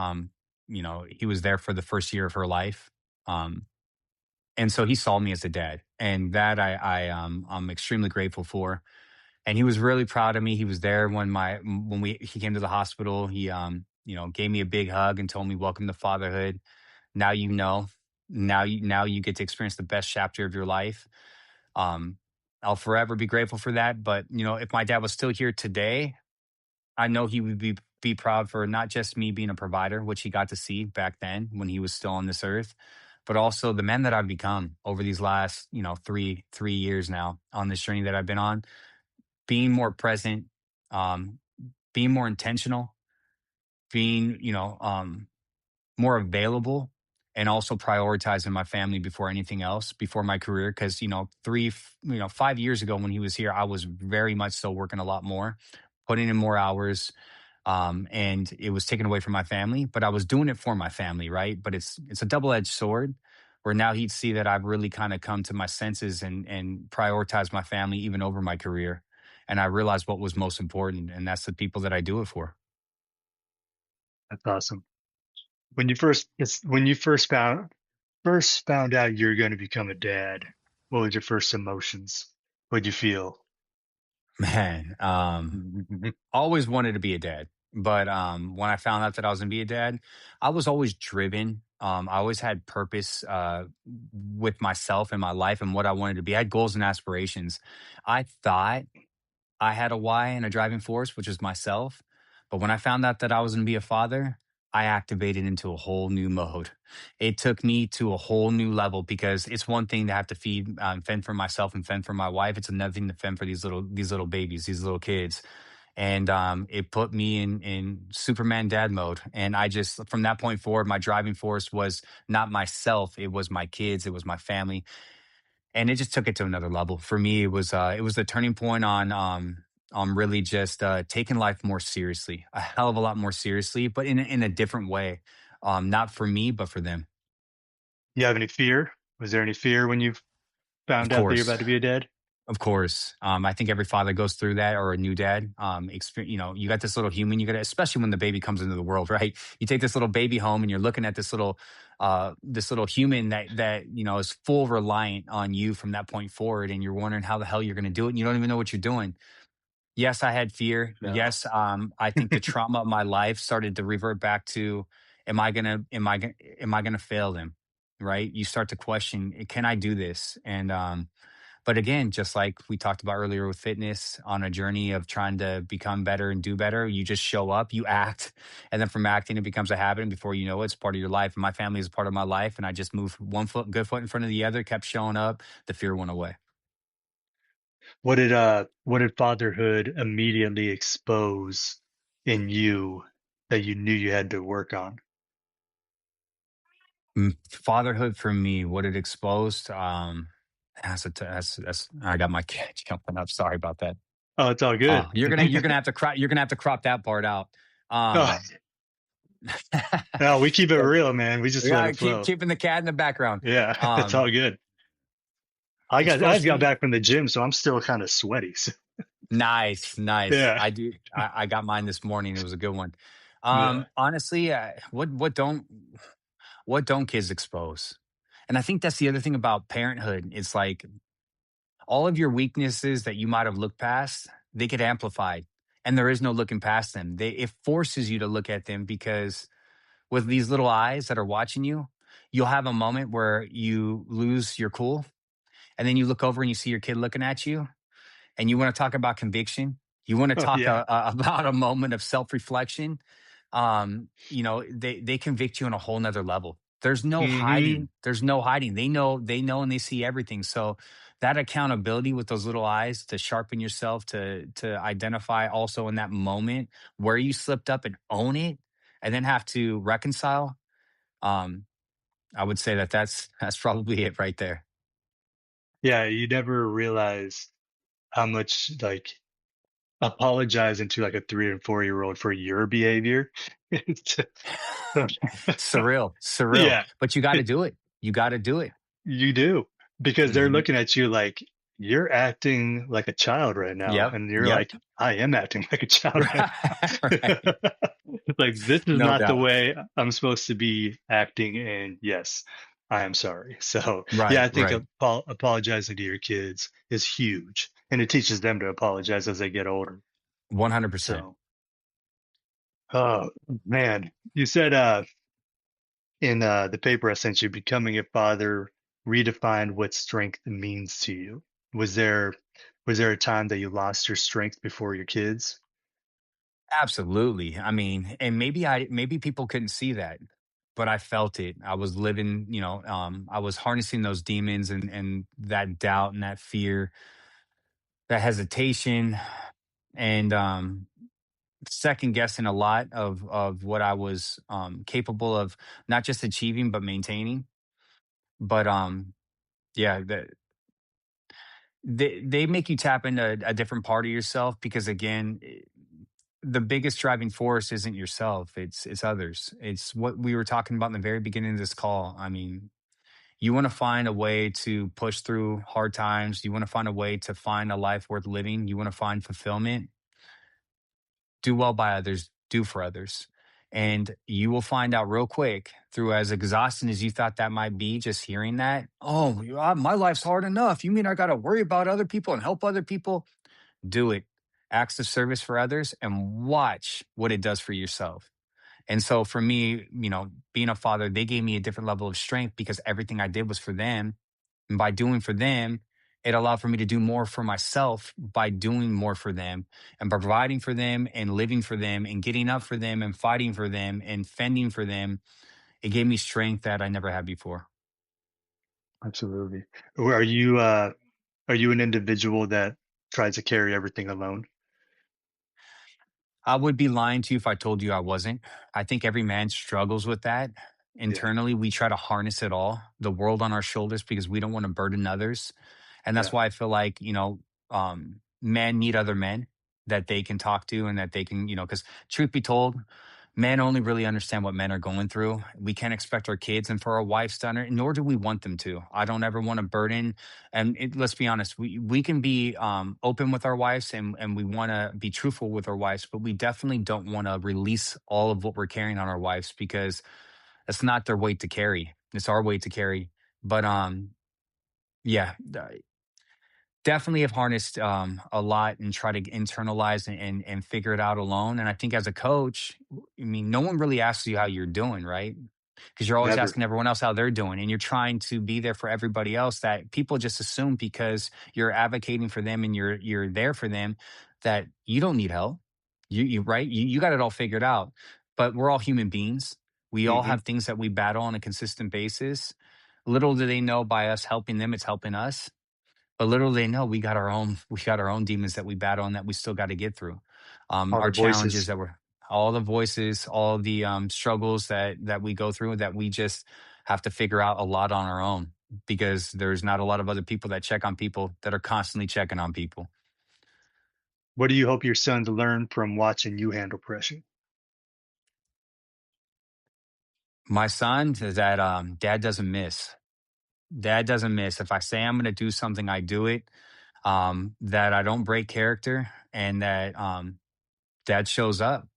He was there for the first year of her life. Um, and so he saw me as a dad. And that I'm extremely grateful for. And he was really proud of me. He was there when he came to the hospital. He gave me a big hug and told me, "Welcome to fatherhood. Now you know. Now you get to experience the best chapter of your life." Um, I'll forever be grateful for that. But if my dad was still here today, I know he would be proud for not just me being a provider, which he got to see back then when he was still on this earth, but also the man that I've become over these last, 3 years now on this journey that I've been on, being more present, um, being more intentional, being, more available, and also prioritizing my family before anything else, before my career. Because 5 years ago when he was here, I was very much so working a lot more, putting in more hours, and it was taken away from my family. But I was doing it for my family, right? But it's a double edged sword. Where now he'd see that I've really kind of come to my senses and prioritize my family even over my career, and I realized what was most important, and that's the people that I do it for. That's awesome. When you first found out you're going to become a dad, what was your first emotions? What'd you feel? Man, always wanted to be a dad. But when I found out that I was gonna be a dad, I was always driven. I always had purpose with myself and my life and what I wanted to be. I had goals and aspirations. I thought I had a why and a driving force, which was myself. But when I found out that I was going to be a father, I activated into a whole new mode. It took me to a whole new level because it's one thing to have to feed, fend for myself and fend for my wife. It's another thing to fend for these little babies, these little kids. And it put me in Superman dad mode. And I just, from that point forward, my driving force was not myself. It was my kids. It was my family, and it just took it to another level. For me, it was the turning point on really just taking life more seriously, a hell of a lot more seriously, but in a different way. Not for me, but for them. You have any fear? Was there any fear when you Of found out that you're course. about to be a dad? Of course. I think every father goes through that, or a new dad. You got this little human, you got to, especially when the baby comes into the world, right? You take this little baby home and you're looking at this little human that is full reliant on you from that point forward. And you're wondering how the hell you're going to do it. And you don't even know what you're doing. Yes, I had fear. No. Yes, I think the trauma of my life started to revert back to, am I gonna fail them? Right? You start to question, can I do this? And but again, just like we talked about earlier with fitness, on a journey of trying to become better and do better, you just show up, you act, and then from acting, it becomes a habit. And before you know it, it's part of your life. And my family is part of my life. And I just moved good foot in front of the other, kept showing up. The fear went away. What did fatherhood immediately expose in you that you knew you had to work on? Fatherhood for me, what it exposed, that's I got my cat jumping up. Sorry about that. Oh, it's all good. You're gonna have to crop that part out. Oh, Um, no, we keep it yeah, real, man. We we just let gotta it keep flow. keeping the cat in the background. Yeah, it's Um, all good. I exposed just for got me. back from the gym, so I'm still kind of sweaty. So, Nice, nice. yeah, I do. I got mine this morning. It was a good one. yeah. Honestly, what don't kids expose? And I think that's the other thing about parenthood. It's like all of your weaknesses that you might have looked past, they get amplified, and there is no looking past them. It forces you to look at them because with these little eyes that are watching you, you'll have a moment where you lose your cool, and then you look over and you see your kid looking at you, and you want to talk about conviction, you want to Oh, talk yeah. about a moment of self-reflection. They convict you on a whole nother level. There's no Hmm. hiding. There's no hiding. They know, and they see everything. So that accountability with those little eyes to sharpen yourself, to identify also in that moment where you slipped up and own it, and then have to reconcile. um I would say that that's probably it right there. Yeah, you never realize how much like apologizing to like a 3 and 4 year old for your behavior. It's Surreal, surreal, yeah, but you got to do it. You got to do it. you do, because they're Mhm. looking at you like you're acting like a child right now, Yep, and you're yep. like, I am acting like a child right Right, now. right. Like this is No not the doubt. way I'm supposed to be acting, and yes, I am sorry. So yeah, Right, I think right. apologizing to your kids is huge, and it teaches them to apologize as they get older. 100%. So, oh man, you said in the paper I sent you, becoming a father redefined what strength means to you. Was there was there a time that you lost your strength before your kids? Absolutely. I mean, and maybe people couldn't see that, but I felt it. I was living, I was harnessing those demons and that doubt and that fear, that hesitation, and second guessing a lot of what I was capable of not just achieving but maintaining. But yeah, they make you tap into a different part of yourself because again, the biggest driving force isn't yourself, it's others. It's what we were talking about in the very beginning of this call. I mean, you want to find a way to push through hard times, you want to find a way to find a life worth living, you want to find fulfillment. Do well by others, do for others. And you will find out real quick, through as exhausting as you thought that might be, just hearing that, oh, my life's hard enough. You mean I got to worry about other people and help other people? do it. Acts of service for others and watch what it does for yourself. And so for me, being a father, they gave me a different level of strength because everything I did was for them. And by doing for them, it allowed for me to do more for myself by doing more for them and providing for them and living for them and getting up for them and fighting for them and fending for them. It gave me strength that I never had before. Absolutely. Or are you an individual that tries to carry everything alone? I would be lying to you if I told you I wasn't. I think every man struggles with that. Yeah. Internally, we try to harness it all, the world on our shoulders, because we don't want to burden others. And that's Yeah. why I feel like, men need other men that they can talk to and that they can, because truth be told, men only really understand what men are going through. We can't expect our kids and for our wives to nor do we want them to. I don't ever want to burden. And let's be honest, we can be open with our wives and we want to be truthful with our wives, but we definitely don't want to release all of what we're carrying on our wives because it's not their weight to carry. It's our weight to carry. But yeah, definitely have harnessed a lot and try to internalize and figure it out alone. And I think as a coach, I mean, no one really asks you how you're doing, right? Because you're always Never. asking everyone else how they're doing, and you're trying to be there for everybody else. That people just assume because you're advocating for them and you're there for them that you don't need help. You right? You got it all figured out. But we're all human beings. We all Hmm. have things that we battle on a consistent basis. Little do they know by us helping them, it's helping us, but little they know we got our own demons that we battle and that we still got to get through. All Our the challenges voices. that we're all the voices, all the struggles that we go through that we just have to figure out a lot on our own because there's not a lot of other people that check on people that are constantly checking on people. What do you hope your sons learn from watching you handle pressure? My son is that dad doesn't miss. Dad doesn't miss. If I say I'm going to do something, I do it. That I don't break character and that dad shows up.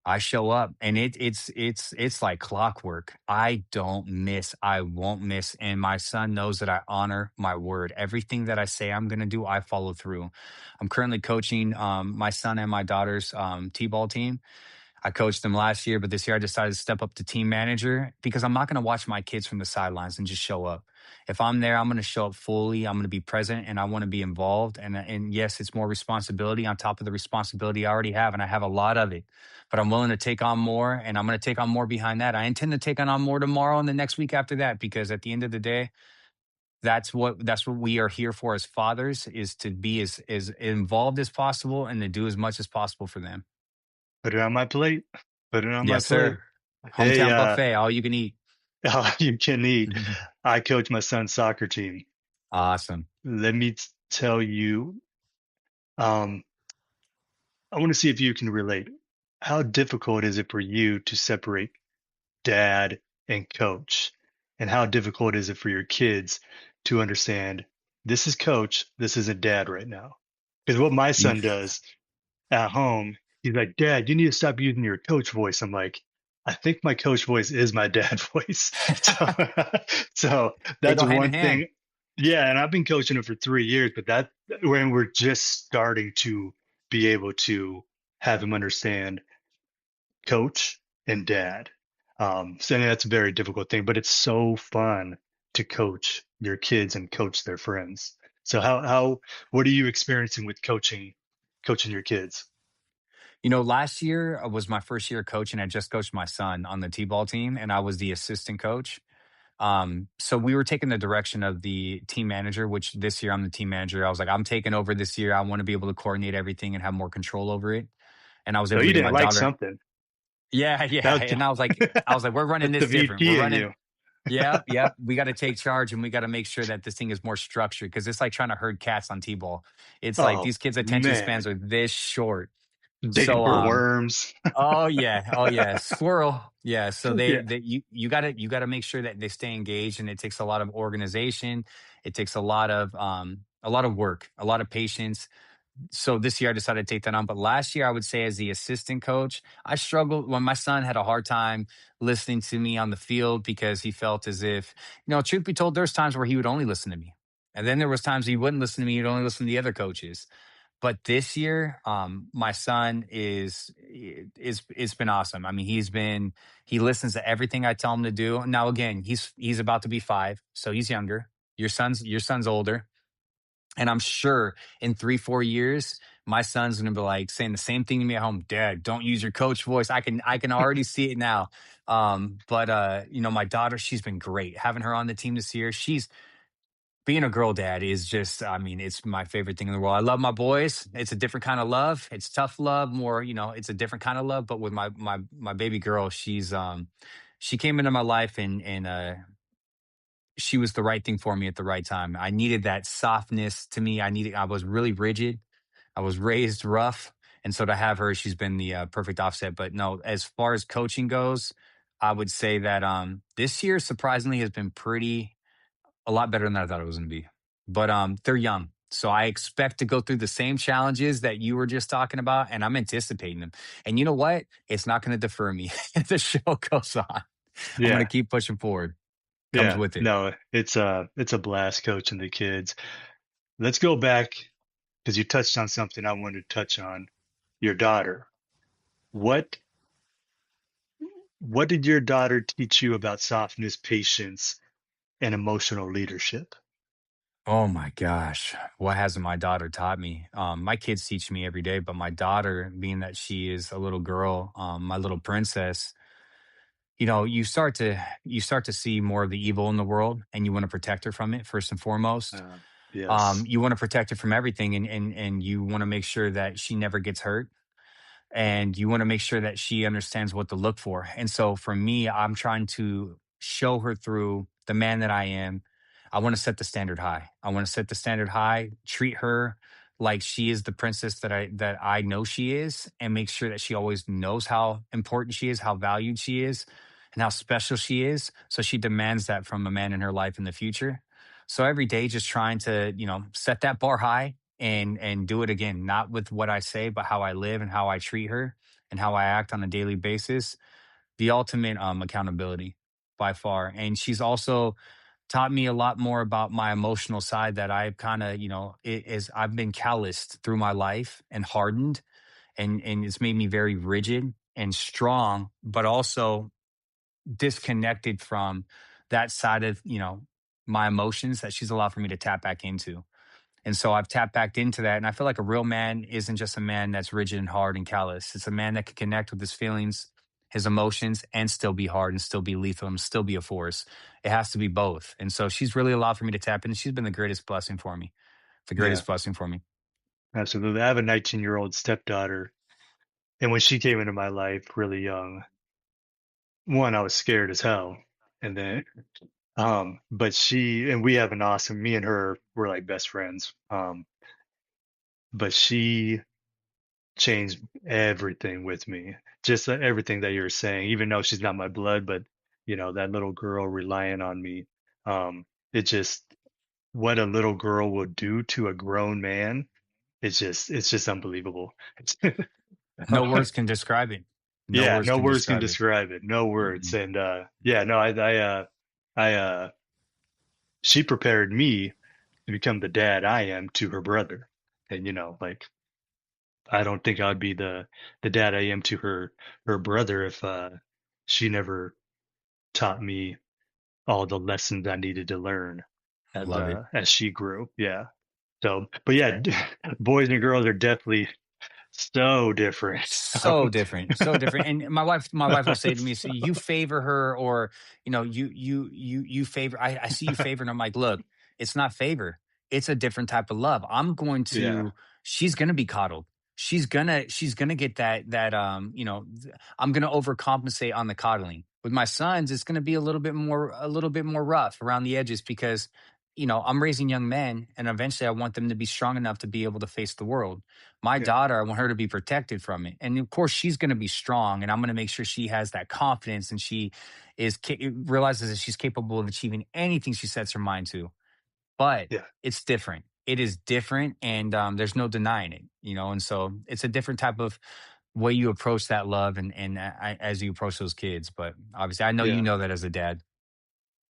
I show up and it's like clockwork. I don't miss. I won't miss. And my son knows that I honor my word. Everything that I say I'm going to do, I follow through. I'm currently coaching my son and my daughter's t-ball team. I coached them last year, but this year I decided to step up to team manager because I'm not going to watch my kids from the sidelines and just show up. If I'm there, I'm going to show up fully. I'm going to be present and I want to be involved. And yes, it's more responsibility on top of the responsibility I already have. And I have a lot of it, but I'm willing to take on more and I'm going to take on more behind that. I intend to take on more tomorrow and the next week after that, because at the end of the day, that's what we are here for as fathers is to be as involved as possible and to do as much as possible for them. Put it on my plate. Put it on my Yes, plate. sir. Hey, Hometown buffet, all you can eat. you can eat. I coach my son's soccer team. Awesome. Let me tell you, um, I want to see if you can relate. How difficult is it for you to separate dad and coach? And how difficult is it for your kids to understand this is coach, this isn't dad right now? Because what my You son does at home, he's like, Dad, you need to stop using your coach voice. I'm like, I think my coach voice is my dad voice. So, so they that's go hand in one hand. thing. Yeah, and I've been coaching him for 3 years, but that when we're just starting to be able to have him understand coach and dad. So that's a very difficult thing, but it's so fun to coach your kids and coach their friends. So what are you experiencing with coaching your kids? Last year was my first year coaching. I just coached my son on the T-ball team and I was the assistant coach. So we were taking the direction of the team manager, which this year I'm the team manager. I was like, I'm taking over this year. I want to be able to coordinate everything and have more control over it. And I was So able to you get my didn't like daughter. something. Yeah, yeah. That And I was like, we're running that's the this different. We're VP in running. you. Yeah, yeah. We got to take charge and we got to make sure that this thing is more structured because it's like trying to herd cats on T-ball. It's like Oh these kids' attention man, spans are this short. digging So, for worms. oh yeah, oh yeah, squirrel. Yeah. So Yeah. you gotta make sure that they stay engaged, and it takes a lot of organization. It takes a lot of work, a lot of patience. So this year I decided to take that on. But last year, I would say as the assistant coach, I struggled when my son had a hard time listening to me on the field because he felt as if, truth be told, there's times where he would only listen to me. And then there was times he wouldn't listen to me, he'd only listen to the other coaches. But this year, my son is it's been awesome. I mean, he listens to everything I tell him to do. Now, again, he's about to be 5, so he's younger. Your son's older, and I'm sure in 3 4 years, my son's gonna be like saying the same thing to me at home. Dad, don't use your coach voice. I can already see it now. But my daughter, she's been great having her on the team this year. She's being a girl dad is just, I mean, it's my favorite thing in the world. I love my boys. It's a different kind of love. It's tough love, more, it's a different kind of love. But with my baby girl, she came into my life, and she was the right thing for me at the right time. I needed that softness to me. I was really rigid. I was raised rough. And so to have her, she's been the perfect offset. But no, as far as coaching goes, I would say that this year surprisingly has been pretty a lot better than I thought it was going to be. But they're young, so I expect to go through the same challenges that you were just talking about, and I'm anticipating them. And you know what? It's not going to defer me. The show goes on. I'm going to Yeah. keep pushing forward. Comes Yeah. with it. No, it's a blast coaching the kids. Let's go back because you touched on something I wanted to touch on. Your daughter. What what did your daughter teach you about softness, patience, and emotional leadership? Oh my gosh, what hasn't my daughter taught me? My kids teach me every day, but my daughter, being that she is a little girl, my little princess, you start to see more of the evil in the world, and you want to protect her from it first and foremost. Uh, yes. You want to protect her from everything, and you want to make sure that she never gets hurt, and you want to make sure that she understands what to look for. And so for me, I'm trying to show her through the man that I am. I want to set the standard high. I want to set the standard high, treat her like she is the princess that I know she is, and make sure that she always knows how important she is, how valued she is, and how special she is. So she demands that from a man in her life in the future. So every day just trying to, set that bar high and do it again, not with what I say, but how I live and how I treat her and how I act on a daily basis. The ultimate accountability by far. And she's also taught me a lot more about my emotional side that I've kind of, it is I've been calloused through my life and hardened, and it's made me very rigid and strong, but also disconnected from that side of, my emotions that she's allowed for me to tap back into. And so I've tapped back into that. And I feel like a real man isn't just a man that's rigid and hard and callous. It's a man that can connect with his feelings, his emotions, and still be hard and still be lethal and still be a force. It has to be both. And so she's really allowed for me to tap in. She's been the greatest blessing for me. The Yeah, greatest blessing for me. absolutely. I have a 19-year-old stepdaughter, and when she came into my life really young, one, I was scared as hell. And then but she and we have an awesome me and her we're like best friends. But she changed everything with me. Just everything that you're saying, even though she's not my blood, but that little girl relying on me. It just what a little girl will do to a grown man. It's just unbelievable. No words can describe it. No Yeah, words no can words can describe it. describe it. No words. Mm-mm. And yeah, no, I she prepared me to become the dad I am to her brother. And like I don't think I'd be the dad I am to her brother if she never taught me all the lessons I needed to learn Love it. as she grew. Yeah. So, but yeah, boys and girls are definitely so different. So different, so different. And my wife will say to me, so you favor her, or you favor, I see you favor, and I'm like, look, it's not favor, it's a different type of love. Yeah. She's gonna be coddled. She's gonna get I'm gonna overcompensate on the coddling. With my sons, it's gonna be a little bit more rough around the edges, because I'm raising young men, and eventually I want them to be strong enough to be able to face the world. My Yeah. daughter, I want her to be protected from it. And of course, she's going to be strong, and I'm going to make sure she has that confidence, and she realizes that she's capable of achieving anything she sets her mind to. But Yeah. it's different. It is different, and there's no denying it. And so it's a different type of way you approach that love, and as you approach those kids. But obviously, I know you Yeah. know that as a dad.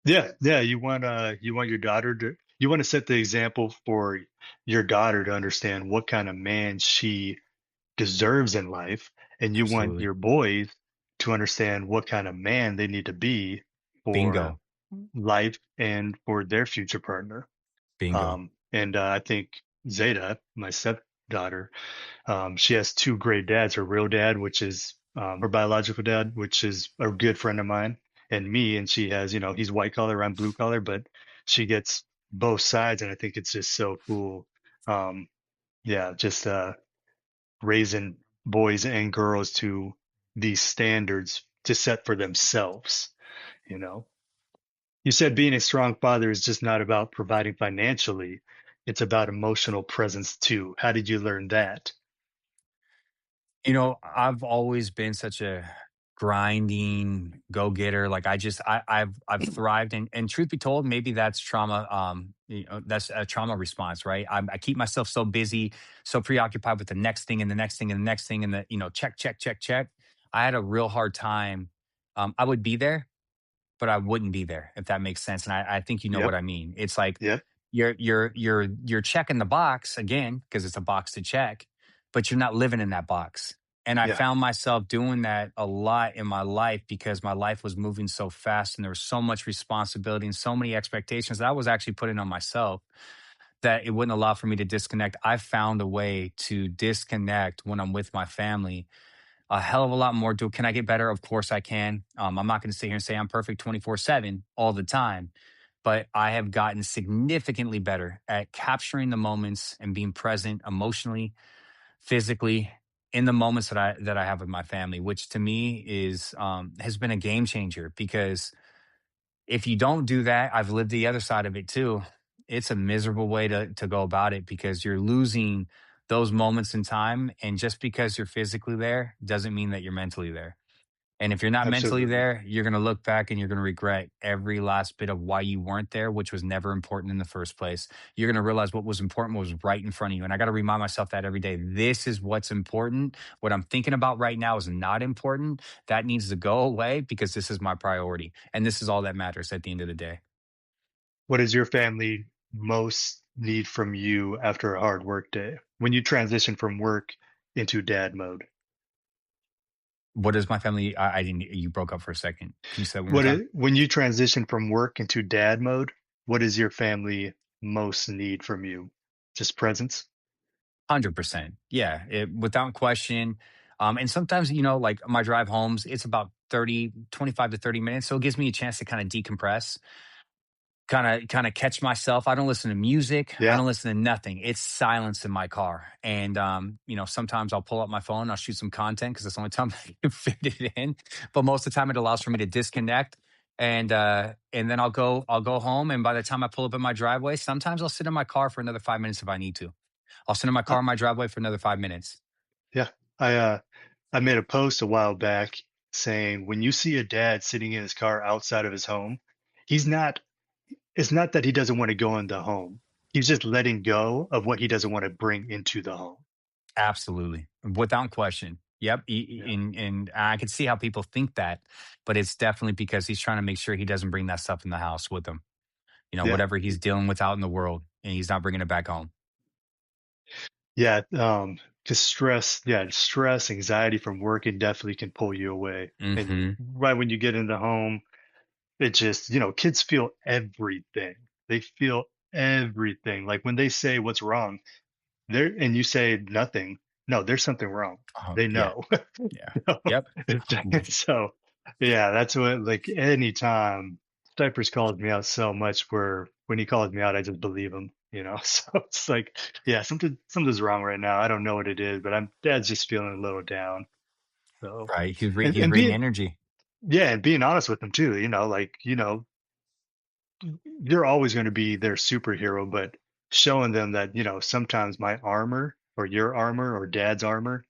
Yeah. Yeah. You want your daughter to. you want to set the example for your daughter to understand what kind of man she deserves in life, and you want Absolutely. your boys to understand what kind of man they need to be for Bingo. life and for their future partner. Bingo. And I think Zeta, my stepdaughter, she has two great dads. Her real dad, which is her biological dad, which is a good friend of mine, and me. And she has, he's white collar, I'm blue collar, but she gets both sides, and I think it's just so cool. Um, yeah, just raising boys and girls to these standards to set for themselves. You know, you said being a strong father is just not about providing financially; it's about emotional presence too. How did you learn that? I've always been such a grinding go-getter. Like I've thrived, and truth be told, maybe that's trauma. That's a trauma response, right? I keep myself so busy, so preoccupied with the next thing and the next thing and the next thing, and the check, check, check, check. I had a real hard time. I would be there, but I wouldn't be there, if that makes sense. And I think you know what Yep, I mean. It's like yep, you're checking the box again because it's a box to check, but you're not living in that box. And I yeah, found myself doing that a lot in my life because my life was moving so fast and there was so much responsibility and so many expectations that I was actually putting on myself that it wouldn't allow for me to disconnect. I found a way to disconnect when I'm with my family a hell of a lot more. Can I get better? Of course I can. I'm not going to sit here and say I'm perfect 24/7 all the time, but I have gotten significantly better at capturing the moments and being present emotionally, physically in the moments that I have with my family, which to me is has been a game changer because if you don't do that, I've lived the other side of it too. It's a miserable way to go about it because you're losing those moments in time. And just because you're physically there doesn't mean that you're mentally there. And if you're not mentally absolutely. there, you're going to look back and you're going to regret every last bit of why you weren't there, which was never important in the first place. You're going to realize what was important was right in front of you. And I got to remind myself that every day. This is what's important. What I'm thinking about right now is not important. That needs to go away because this is my priority. And this is all that matters at the end of the day. What does your family most need from you after a hard work day when you transition from work into dad mode? What is my family? I didn't, you broke up for a second. Can you say that one more time? When you transition from work into dad mode, what does your family most need from you? Just presence? 100%. Yeah, without question. And sometimes, like my drive homes, it's about 25 to 30 minutes. So it gives me a chance to kind of decompress, kind of catch myself. I don't listen to music. I Yeah. don't listen to nothing. It's silence in my car. And, sometimes I'll pull up my phone, I'll shoot some content because that's the only time I can fit it in. But most of the time it allows for me to disconnect. And then I'll go home. And by the time I pull up in my driveway, sometimes I'll sit in my car for another 5 minutes if I need to. I'll sit in my Uh, car in my driveway for another 5 minutes. yeah. I made a post a while back saying when you see a dad sitting in his car outside of his home, he's not it's not that he doesn't want to go in the home. He's just letting go of what he doesn't want to bring into the home. Absolutely, without question. Yep, Yeah. and I can see how people think that, but it's definitely because he's trying to make sure he doesn't bring that stuff in the house with him. Yeah. Whatever he's dealing with out in the world, and he's not bringing it back home. Yeah, because stress, anxiety from work, it definitely can pull you away. And Hmm. right when you get in the home, it just, kids feel everything. They feel everything. Like when they say what's wrong, there and you say nothing. No, there's something wrong. They Yeah, know. yeah, yep. So, yeah, that's what, like, anytime Cypress calls me out so much where when he calls me out, I just believe him, So it's like, yeah, something's wrong right now. I don't know what it is, but dad's just feeling a little down. So, Right, and, he's and bringing being, energy. yeah, and being honest with them too, like, you're always going to be their superhero, but showing them that, sometimes my armor or your armor or dad's armor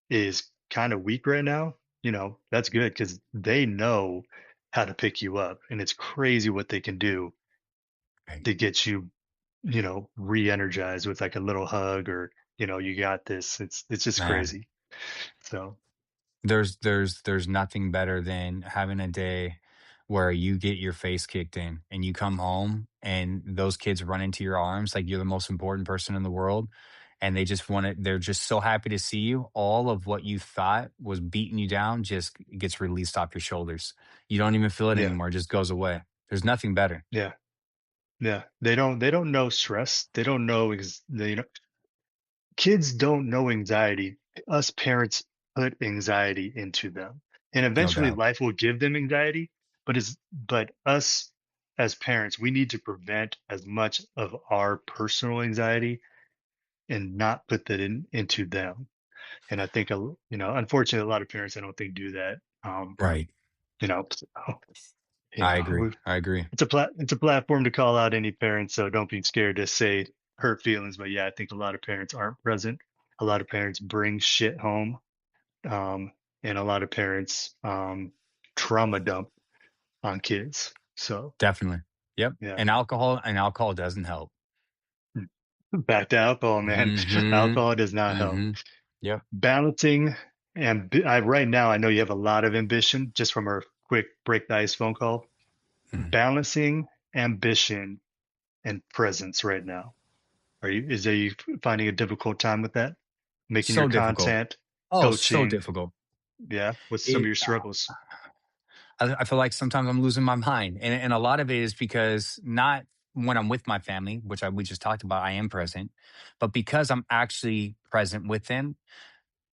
is kind of weak right now, that's good because they know how to pick you up. And it's crazy what they can do Right. to get you, re-energized with like a little hug or, you got this. It's just Man, crazy. So there's nothing better than having a day where you get your face kicked in and you come home and those kids run into your arms like you're the most important person in the world, and they just want it, they're just so happy to see you. All of what you thought was beating you down just gets released off your shoulders. You don't even feel it Yeah. anymore, it just goes away. There's nothing better. Yeah. Yeah. They don't know stress. They don't know kids don't know anxiety. Us parents put anxiety into them. And No eventually doubt. life will give them anxiety, but us as parents, we need to prevent as much of our personal anxiety and not put that into them. And I think unfortunately a lot of parents I don't think do that. Right. So, I agree. I agree. it's a platform to call out any parents, so don't be scared to say hurt feelings. But yeah, I think a lot of parents aren't present. A lot of parents bring shit home, um, and a lot of parents trauma dump on kids. So Definitely. Yep. yeah, And alcohol doesn't help. back to alcohol, man. Mhm. Alcohol does not help. Mhm. Yep. Balancing and right now, I know you have a lot of ambition just from our quick break the ice phone call. Mhm. Balancing ambition and presence right now. Are you finding a difficult time with that? Making your So difficult. content, Oh, so coaching, difficult. yeah. What's some of It your struggles? I feel like sometimes I'm losing my mind, and a lot of it is because not when I'm with my family, which we just talked about, I am present, but because I'm actually present with them,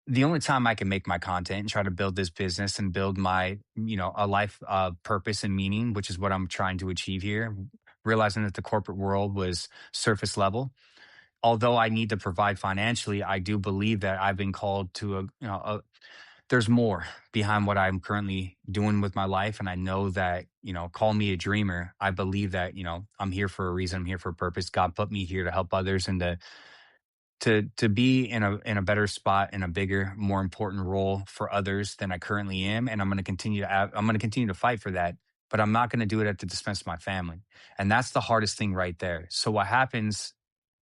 the only time I can make my content and try to build this business and build my, a life purpose and meaning, which is what I'm trying to achieve here, realizing that the corporate world was surface level. Although I need to provide financially, I do believe that I've been called to there's more behind what I'm currently doing with my life. And I know that, call me a dreamer. I believe that, I'm here for a reason. I'm here for a purpose. God put me here to help others and to be in a better spot, in a bigger, more important role for others than I currently am. And I'm going to continue to fight for that. But I'm not going to do it at the expense of my family. And that's the hardest thing right there. So what happens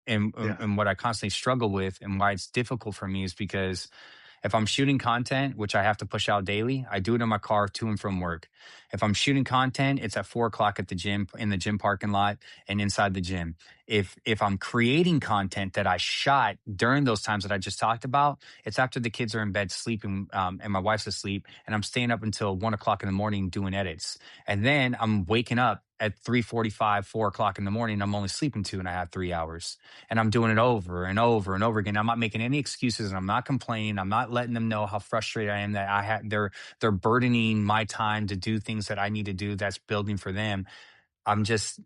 and, Yeah. and what I constantly struggle with and why it's difficult for me is because if I'm shooting content, which I have to push out daily, I do it in my car to and from work. If I'm shooting content, it's at 4 o'clock at the gym, in the gym parking lot and inside the gym. If I'm creating content that I shot during those times that I just talked about, it's after the kids are in bed sleeping, and my wife's asleep, and I'm staying up until 1 o'clock in the morning doing edits. And then I'm waking up at 3:45, 4 o'clock in the morning. I'm only sleeping 2.5, 3 hours, and I'm doing it over and over and over again. I'm not making any excuses and I'm not complaining. I'm not letting them know how frustrated I am that they're burdening my time to do things that I need to do that's building for them. I'm just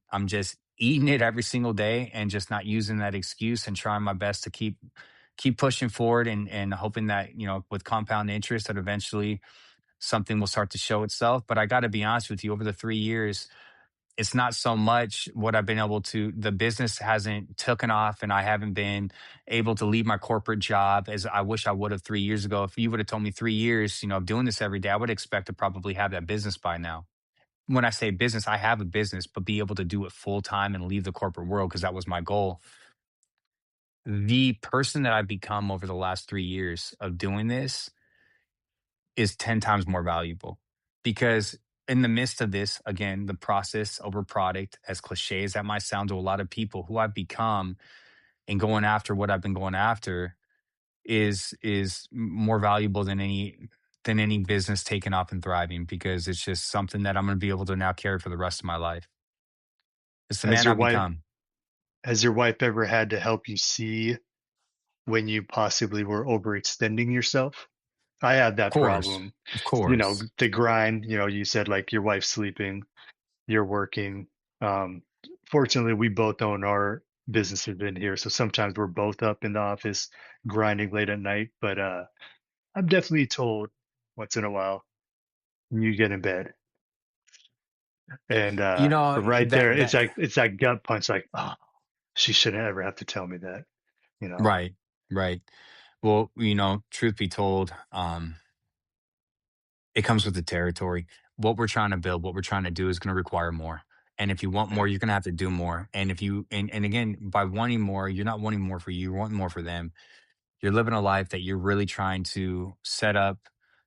eating it every single day and just not using that excuse and trying my best to keep pushing forward and hoping that, with compound interest that eventually something will start to show itself. But I got to be honest with you, over the 3 years, it's not so much what I've been able to, the business hasn't taken off and I haven't been able to leave my corporate job as I wish I would have 3 years ago. If you would have told me 3 years, of doing this every day, I would expect to probably have that business by now. When I say business, I have a business, but be able to do it full time and leave the corporate world because that was my goal. The person that I've become over the last 3 years of doing this is 10 times more valuable because in the midst of this, again, the process over product, as cliche as that might sound to a lot of people, who I've become and going after what I've been going after is more valuable than any business taking off and thriving because it's just something that I'm going to be able to now carry for the rest of my life. It's the Has man your I've wife become. has your wife ever had to help you see when you possibly were overextending yourself? I had Of that course. problem. Of course. The grind, you said like your wife's sleeping, you're working. Um, Fortunately, we both own our businesses in here, so sometimes we're both up in the office grinding late at night. But I'm definitely told once in a while, you get in bed. And right there, That that it's that gut punch, like, oh, she shouldn't ever have to tell me that, you know. right, right. Well, truth be told, it comes with the territory. What we're trying to build, what we're trying to do is going to require more. And if you want Yeah. more, you're going to have to do more. And if you, and again, by wanting more, you're not wanting more for you, you're wanting more for them. You're living a life that you're really trying to set up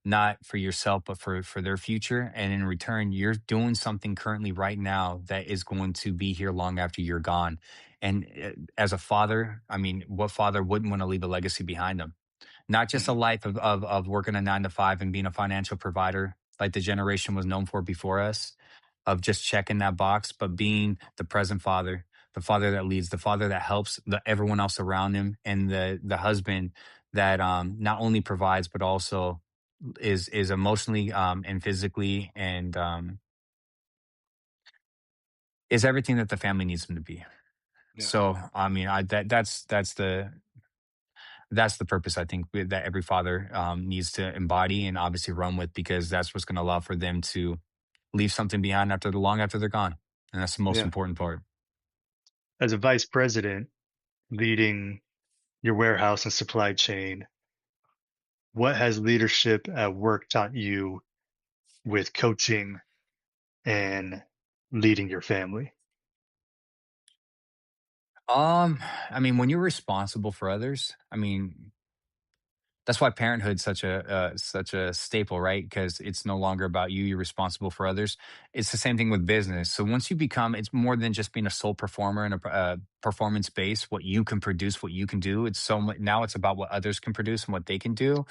not for yourself, but for their future. And in return, you're doing something currently right now that is going to be here long after you're gone. And as a father, I mean, what father wouldn't want to leave a legacy behind them? Not just a Mhm. life of working a 9 to 5 and being a financial provider like the generation was known for before us, of just checking that box, but being the present father, the father that leads, the father that helps everyone else around him, and the husband that not only provides but also is emotionally and physically and is everything that the family needs him to be. Yeah. So I mean, that's the purpose I think that every father needs to embody and obviously run with, because that's what's going to allow for them to leave something behind after the long after they're gone, and that's the most Yeah. important part. As a vice president leading your warehouse and supply chain, what has leadership at work taught you with coaching and leading your family? Um, I mean, when you're responsible for others, I mean, that's why parenthood's such a staple, right? Because it's no longer about you; you're responsible for others. It's the same thing with business. So once you become, it's more than just being a sole performer in a performance base. What you can produce, what you can do. It's so much now. It's about what others can produce and what they can do.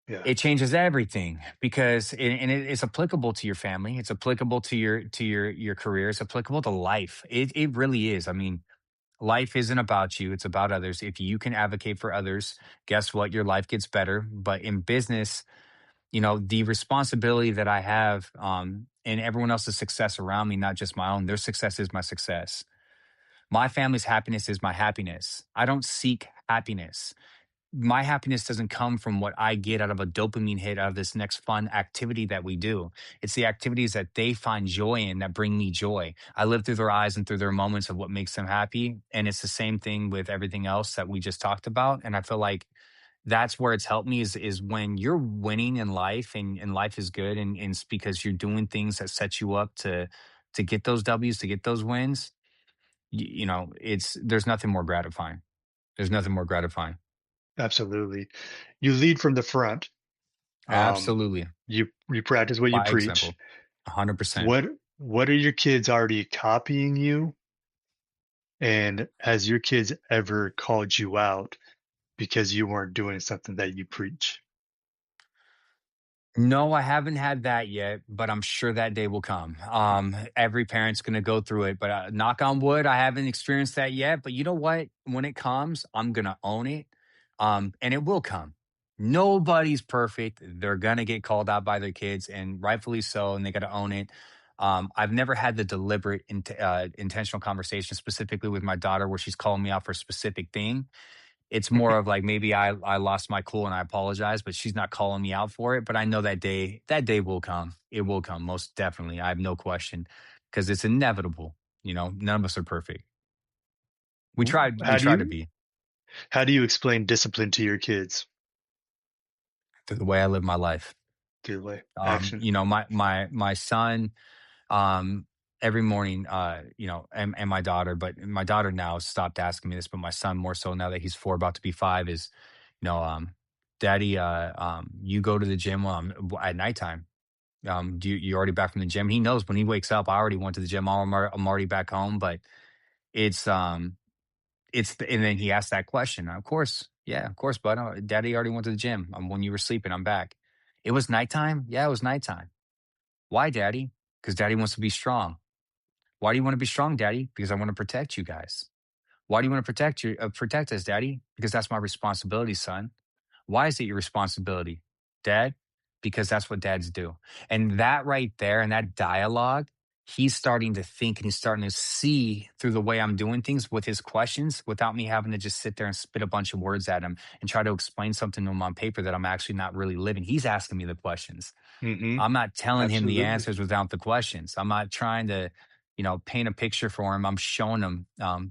Yeah. It changes everything because it's applicable to your family. It's applicable to your career. It's applicable to life. It really is. I mean, life isn't about you, it's about others. If you can advocate for others, guess what? Your life gets better. But in business, the responsibility that I have and everyone else's success around me, not just my own, their success is my success. My family's happiness is my happiness. I don't seek happiness. My happiness doesn't come from what I get out of a dopamine hit out of this next fun activity that we do. It's the activities that they find joy in that bring me joy. I live through their eyes and through their moments of what makes them happy. And it's the same thing with everything else that we just talked about. And I feel like that's where it's helped me is when you're winning in life and life is good and it's because you're doing things that set you up to get those W's, to get those wins. It's there's nothing more gratifying. There's nothing more gratifying. Absolutely. You lead from the front. Um, Absolutely. you practice what you By preach. example, 100%. What what are your kids already copying you? And has your kids ever called you out because you weren't doing something that you preach? No, I haven't had that yet, but I'm sure that day will come. Every parent's going to go through it, but knock on wood, I haven't experienced that yet. But you know what? When it comes, I'm going to own it. And it will come. Nobody's perfect. They're going to get called out by their kids, and rightfully so, and they got to own it. I've never had the deliberate, intentional conversation specifically with my daughter where she's calling me out for a specific thing. It's more of like maybe I lost my cool and I apologize, but she's not calling me out for it. But I know that day will come. It will come most definitely. I have no question because it's inevitable. None of us are perfect. We tried. We How do try to you be how do you explain discipline to your kids? through the way I live my life. Through like action. My son, um, every morning, and my daughter, but my daughter now stopped asking me this, but my son more so now that he's 4, about to be 5, is, you know, um, Daddy, you go to the gym at nighttime. Do you already back from the gym? He knows when he wakes up, I already went to the gym. I'm already back home, but it's, and then he asked that question. Of course. Yeah, of course, bud. Daddy already went to the gym. When you were sleeping, I'm back. It was nighttime. Yeah, it was nighttime. Why, Daddy? Because Daddy wants to be strong. Why do you want to be strong, Daddy? Because I want to protect you guys. Why do you want to protect us, Daddy? Because that's my responsibility, son. Why is it your responsibility, Dad? Because that's what dads do. And that right there and that dialogue, he's starting to think and he's starting to see through the way I'm doing things with his questions without me having to just sit there and spit a bunch of words at him and try to explain something to him on paper that I'm actually not really living. He's asking me the questions. Hmm. I'm not telling him the Absolutely. answers without the questions. I'm not trying to, paint a picture for him. I'm showing him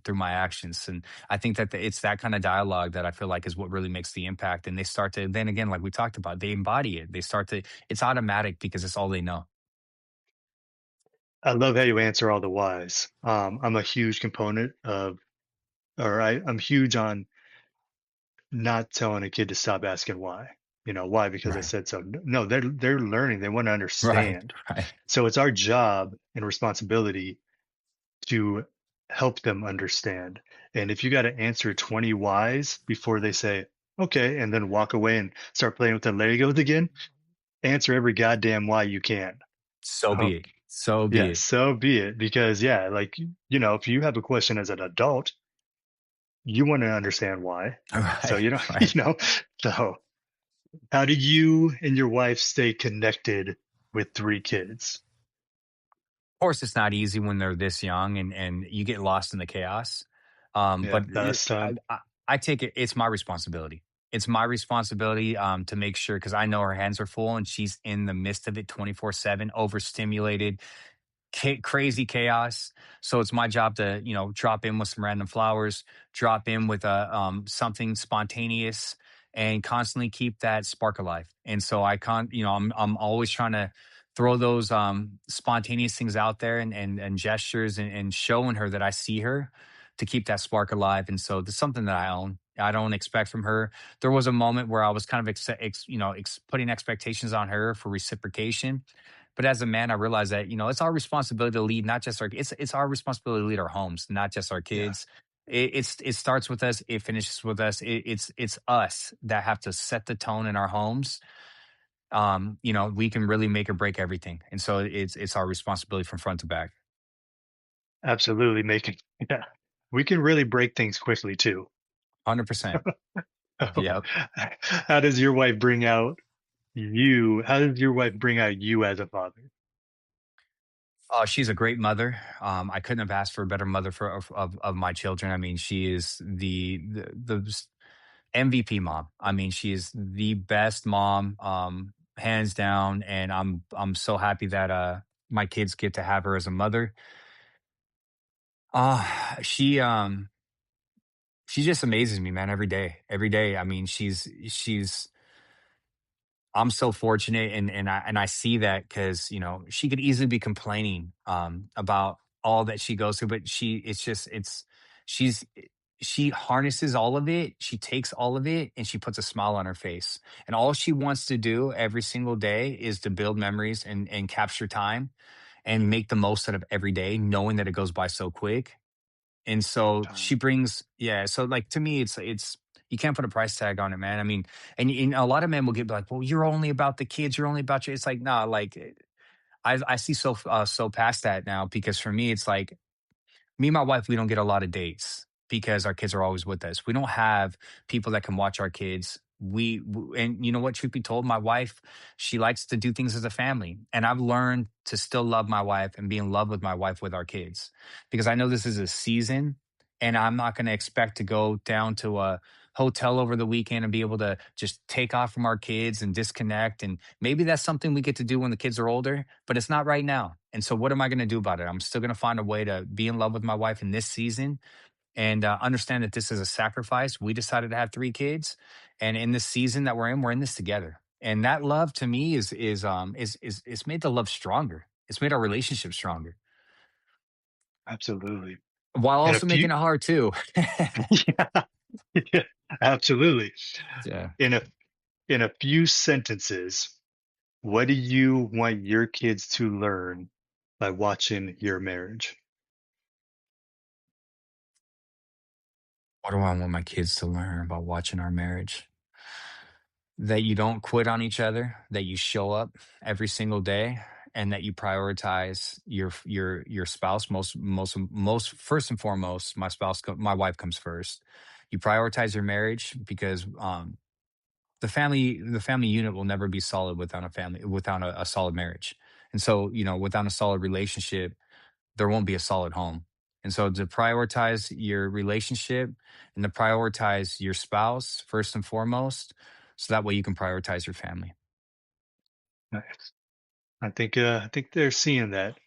through my actions. And I think that it's that kind of dialogue that I feel like is what really makes the impact. And they start to, then again, like we talked about, they embody it. They start to, it's automatic because it's all they know. I love how you answer all the whys. I'm a huge component of, or I'm huge on not telling a kid to stop asking why. Why? Because I Right. said so. No, they're learning. They want to Right. understand. Right. So it's our job and responsibility to help them understand. And if you got to answer 20 whys before they say, okay, and then walk away and start playing with the Legos again, answer every goddamn why you can. So Oh, be it. So be yeah, it. so be it. Because, yeah, like, if you have a question as an adult, you want to understand why. So, Right. you Right. know, so how do you and your wife stay connected with three kids? Course, it's not easy when they're this young and you get lost in the chaos. Yeah, But that's time. I take it, it's my responsibility. It's my responsibility to make sure because I know her hands are full and she's in the midst of it 24/7, overstimulated, crazy chaos. So it's my job to, drop in with some random flowers, drop in with something spontaneous, and constantly keep that spark alive. And so I'm always trying to throw those spontaneous things out there and gestures and showing her that I see her to keep that spark alive. And so it's something that I own. I don't expect from her. There was a moment where I was kind of putting expectations on her for reciprocation, but as a man, I realize that, it's our responsibility to lead not just it's our responsibility to lead our homes, not just our Yeah, kids. It starts with us, it finishes with us. It's us that have to set the tone in our homes. We can really make or break everything. And so it's our responsibility from front to back. absolutely. Yeah, we can really break things quickly too. 100%. Yep. How does your wife bring out you? How does your wife bring out you as a father? Oh, she's a great mother. I couldn't have asked for a better mother of my children. I mean, she is the MVP mom. I mean, she is the best mom, hands down, and I'm so happy that my kids get to have her as a mother. She she just amazes me, man, every day. Every day. I mean, she's I'm so fortunate and I see that because she could easily be complaining about all that she goes through, but she's she harnesses all of it, she takes all of it and she puts a smile on her face. And all she wants to do every single day is to build memories and capture time and make the most out of every day, knowing that it goes by so quick. And so she Time. brings, yeah. So like to me, it's you can't put a price tag on it, man. I mean, and a lot of men will get like, well, you're only about the kids, you're only about you. It's like, nah, like I see so past that now because for me, it's like me and my wife, we don't get a lot of dates because our kids are always with us. We don't have people that can watch our kids. And you know what? Truth be told, my wife, she likes to do things as a family, and I've learned to still love my wife and be in love with my wife with our kids because I know this is a season, and I'm not going to expect to go down to a hotel over the weekend and be able to just take off from our kids and disconnect. And maybe that's something we get to do when the kids are older, but it's not right now. And so, what am I going to do about it? I'm still going to find a way to be in love with my wife in this season and understand that this is a sacrifice. We decided to have three kids, and in this season that we're in this together. And that love to me is it's made the love stronger. It's made our relationship stronger Absolutely. while In a also few, making it hard too. yeah, yeah, absolutely. Yeah. In a in a few sentences, what do you want your kids to learn by watching your marriage? What do I want my kids to learn about watching our marriage? That you don't quit on each other, that you show up every single day, and that you prioritize your spouse. Most first and foremost, my wife comes first. You prioritize your marriage because the family unit will never be solid without a solid marriage. And so, without a solid relationship, there won't be a solid home. And so to prioritize your relationship and to prioritize your spouse first and foremost, so that way you can prioritize your family. Nice. I think they're seeing that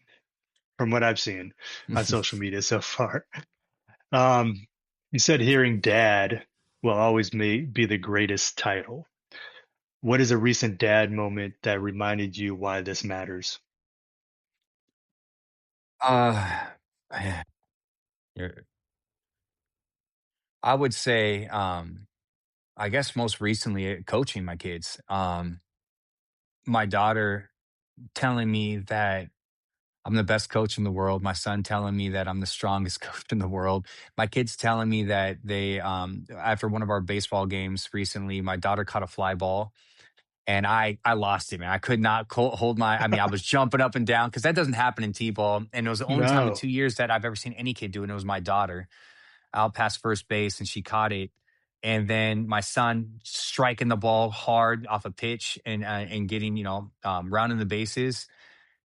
from what I've seen on social media so far. Um, you said hearing dad will always be the greatest title. What is a recent dad moment that reminded you why this matters? uh, man, you're- I would say, I guess most recently, coaching my kids. My daughter telling me that I'm the best coach in the world. My son telling me that I'm the strongest coach in the world. My kids telling me that after one of our baseball games recently, my daughter caught a fly ball and I lost it, man. I could not hold my, I mean, I was jumping up and down because that doesn't happen in T-ball. And it was the only time in No. 2 years that I've ever seen any kid do it. And it was my daughter out past first base and she caught it. And then my son striking the ball hard off a pitch and getting, rounding the bases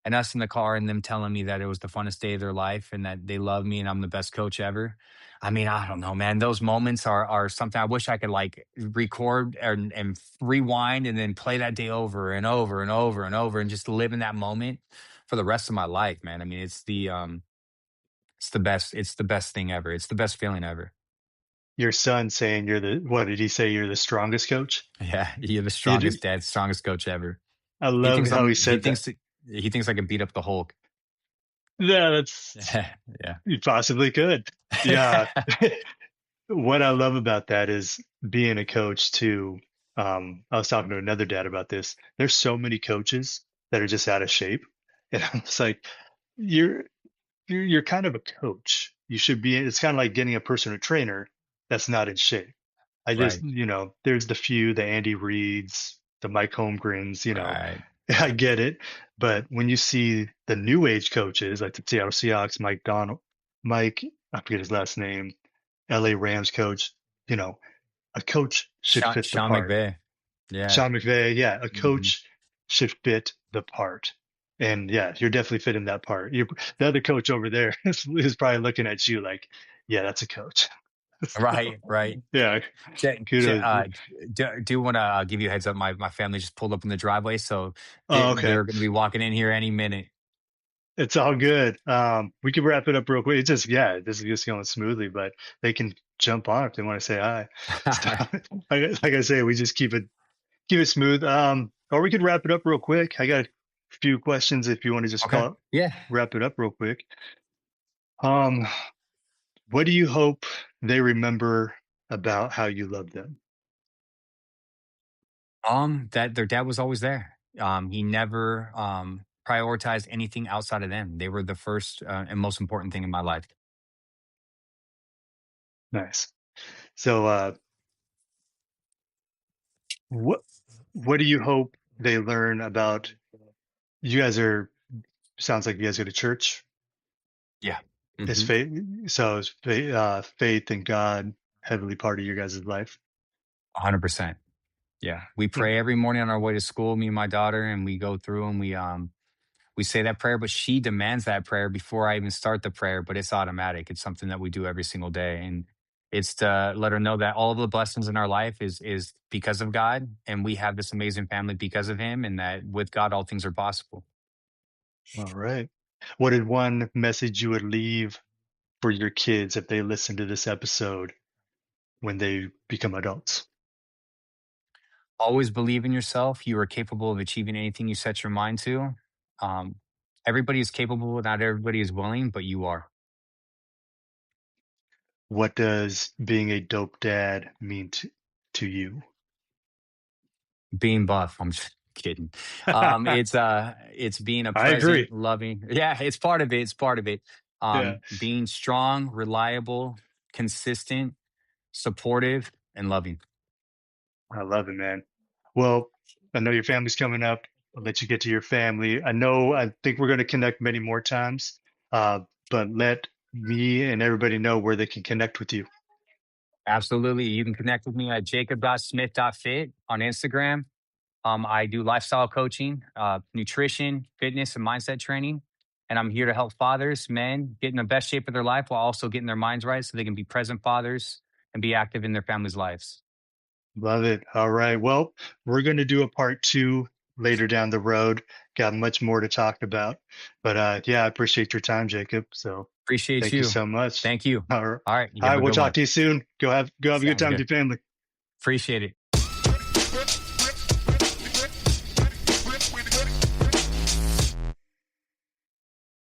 and us in the car and them telling me that it was the funnest day of their life and that they love me and I'm the best coach ever. I mean, I don't know, man. Those moments are something I wish I could like record and rewind and then play that day over and over and over and over and just live in that moment for the rest of my life, man. I mean, it's the best. It's the best thing ever. It's the best feeling ever. Your son saying you're the, what did he say? You're the strongest coach? Yeah, you're the You do, strongest dad, strongest coach ever. I He love thinks how he I'm. He said that. thinks he thinks I can beat up the Hulk. Yeah, that's, Yeah. you possibly could. Yeah. What I love about that is being a coach too. I was talking to another dad about this. There's so many coaches that are just out of shape. And I'm just like, you're you're kind of a coach. You should be, it's kind of like getting a personal trainer that's not in shape. I just, Right. there's the few, the Andy Reeds, the Mike Holmgrens, Right. I get it. But when you see the new age coaches like the Seattle Seahawks, Mike, I forget his last name, LA Rams coach, you know, a coach should fit the Sean part. McVay. Yeah. Sean McVay, yeah, a Mhm. coach should fit the part. And yeah, you're definitely fitting that part. The other coach over there is probably looking at you like, yeah, that's a coach. Right. Right. Yeah, kudos. Do want to give you a heads up. My family just pulled up in the driveway, so Oh, okay. they're going to be walking in here any minute. It's all good. We can wrap it up real quick. It's just, yeah, this is just going smoothly, but they can jump on if they want to say hi. So, like I say, we just keep it smooth. Or we could wrap it up real quick. I got a few questions if you want to just Okay. Yeah. wrap it up real quick. Um, what do you hope they remember about how you love them? That their dad was always there. He never prioritized anything outside of them. They were the first and most important thing in my life. Nice. So, what what do you hope they learn about you guys are sounds like you guys go to church. Yeah. Is Hmm. faith so is faith in God heavily part of your guys' life? 100%. Yeah, we Okay. pray every morning on our way to school, me and my daughter, and we go through and we say that prayer, but she demands that prayer before I even start the prayer, but it's automatic. It's something that we do every single day. And it's to let her know that all of the blessings in our life is because of God, and we have this amazing family because of him, and that with God all things are possible. All right. What is one message you would leave for your kids if they listen to this episode when they become adults? Always believe in yourself. You are capable of achieving anything you set your mind to. Um, Everybody is capable, not everybody is willing, but you are. What does being a dope dad mean to you? Being buff, I'm just kidding. It's being a I present, agree. loving. Yeah, it's part of it. It's part of it. Yeah, Being strong, reliable, consistent, supportive, and loving. I love it, man. Well, I know your family's coming up. I'll let you get to your family. I think we're going to connect many more times, uh, but let me and everybody know where they can connect with you. Absolutely. You can connect with me at jacob.smith.fit on Instagram. I do lifestyle coaching, nutrition, fitness, and mindset training. And I'm here to help fathers, men, get in the best shape of their life while also getting their minds right so they can be present fathers and be active in their families' lives. Love it. All right. Well, we're going to do a part two later down the road. Got much more to talk about. But yeah, I appreciate your time, Jacob. So Appreciate thank you you. so much. Thank you. All right. All right. You All have right. a We'll good talk one. to you soon. Go have a good Sounds time with good. your family. Appreciate it.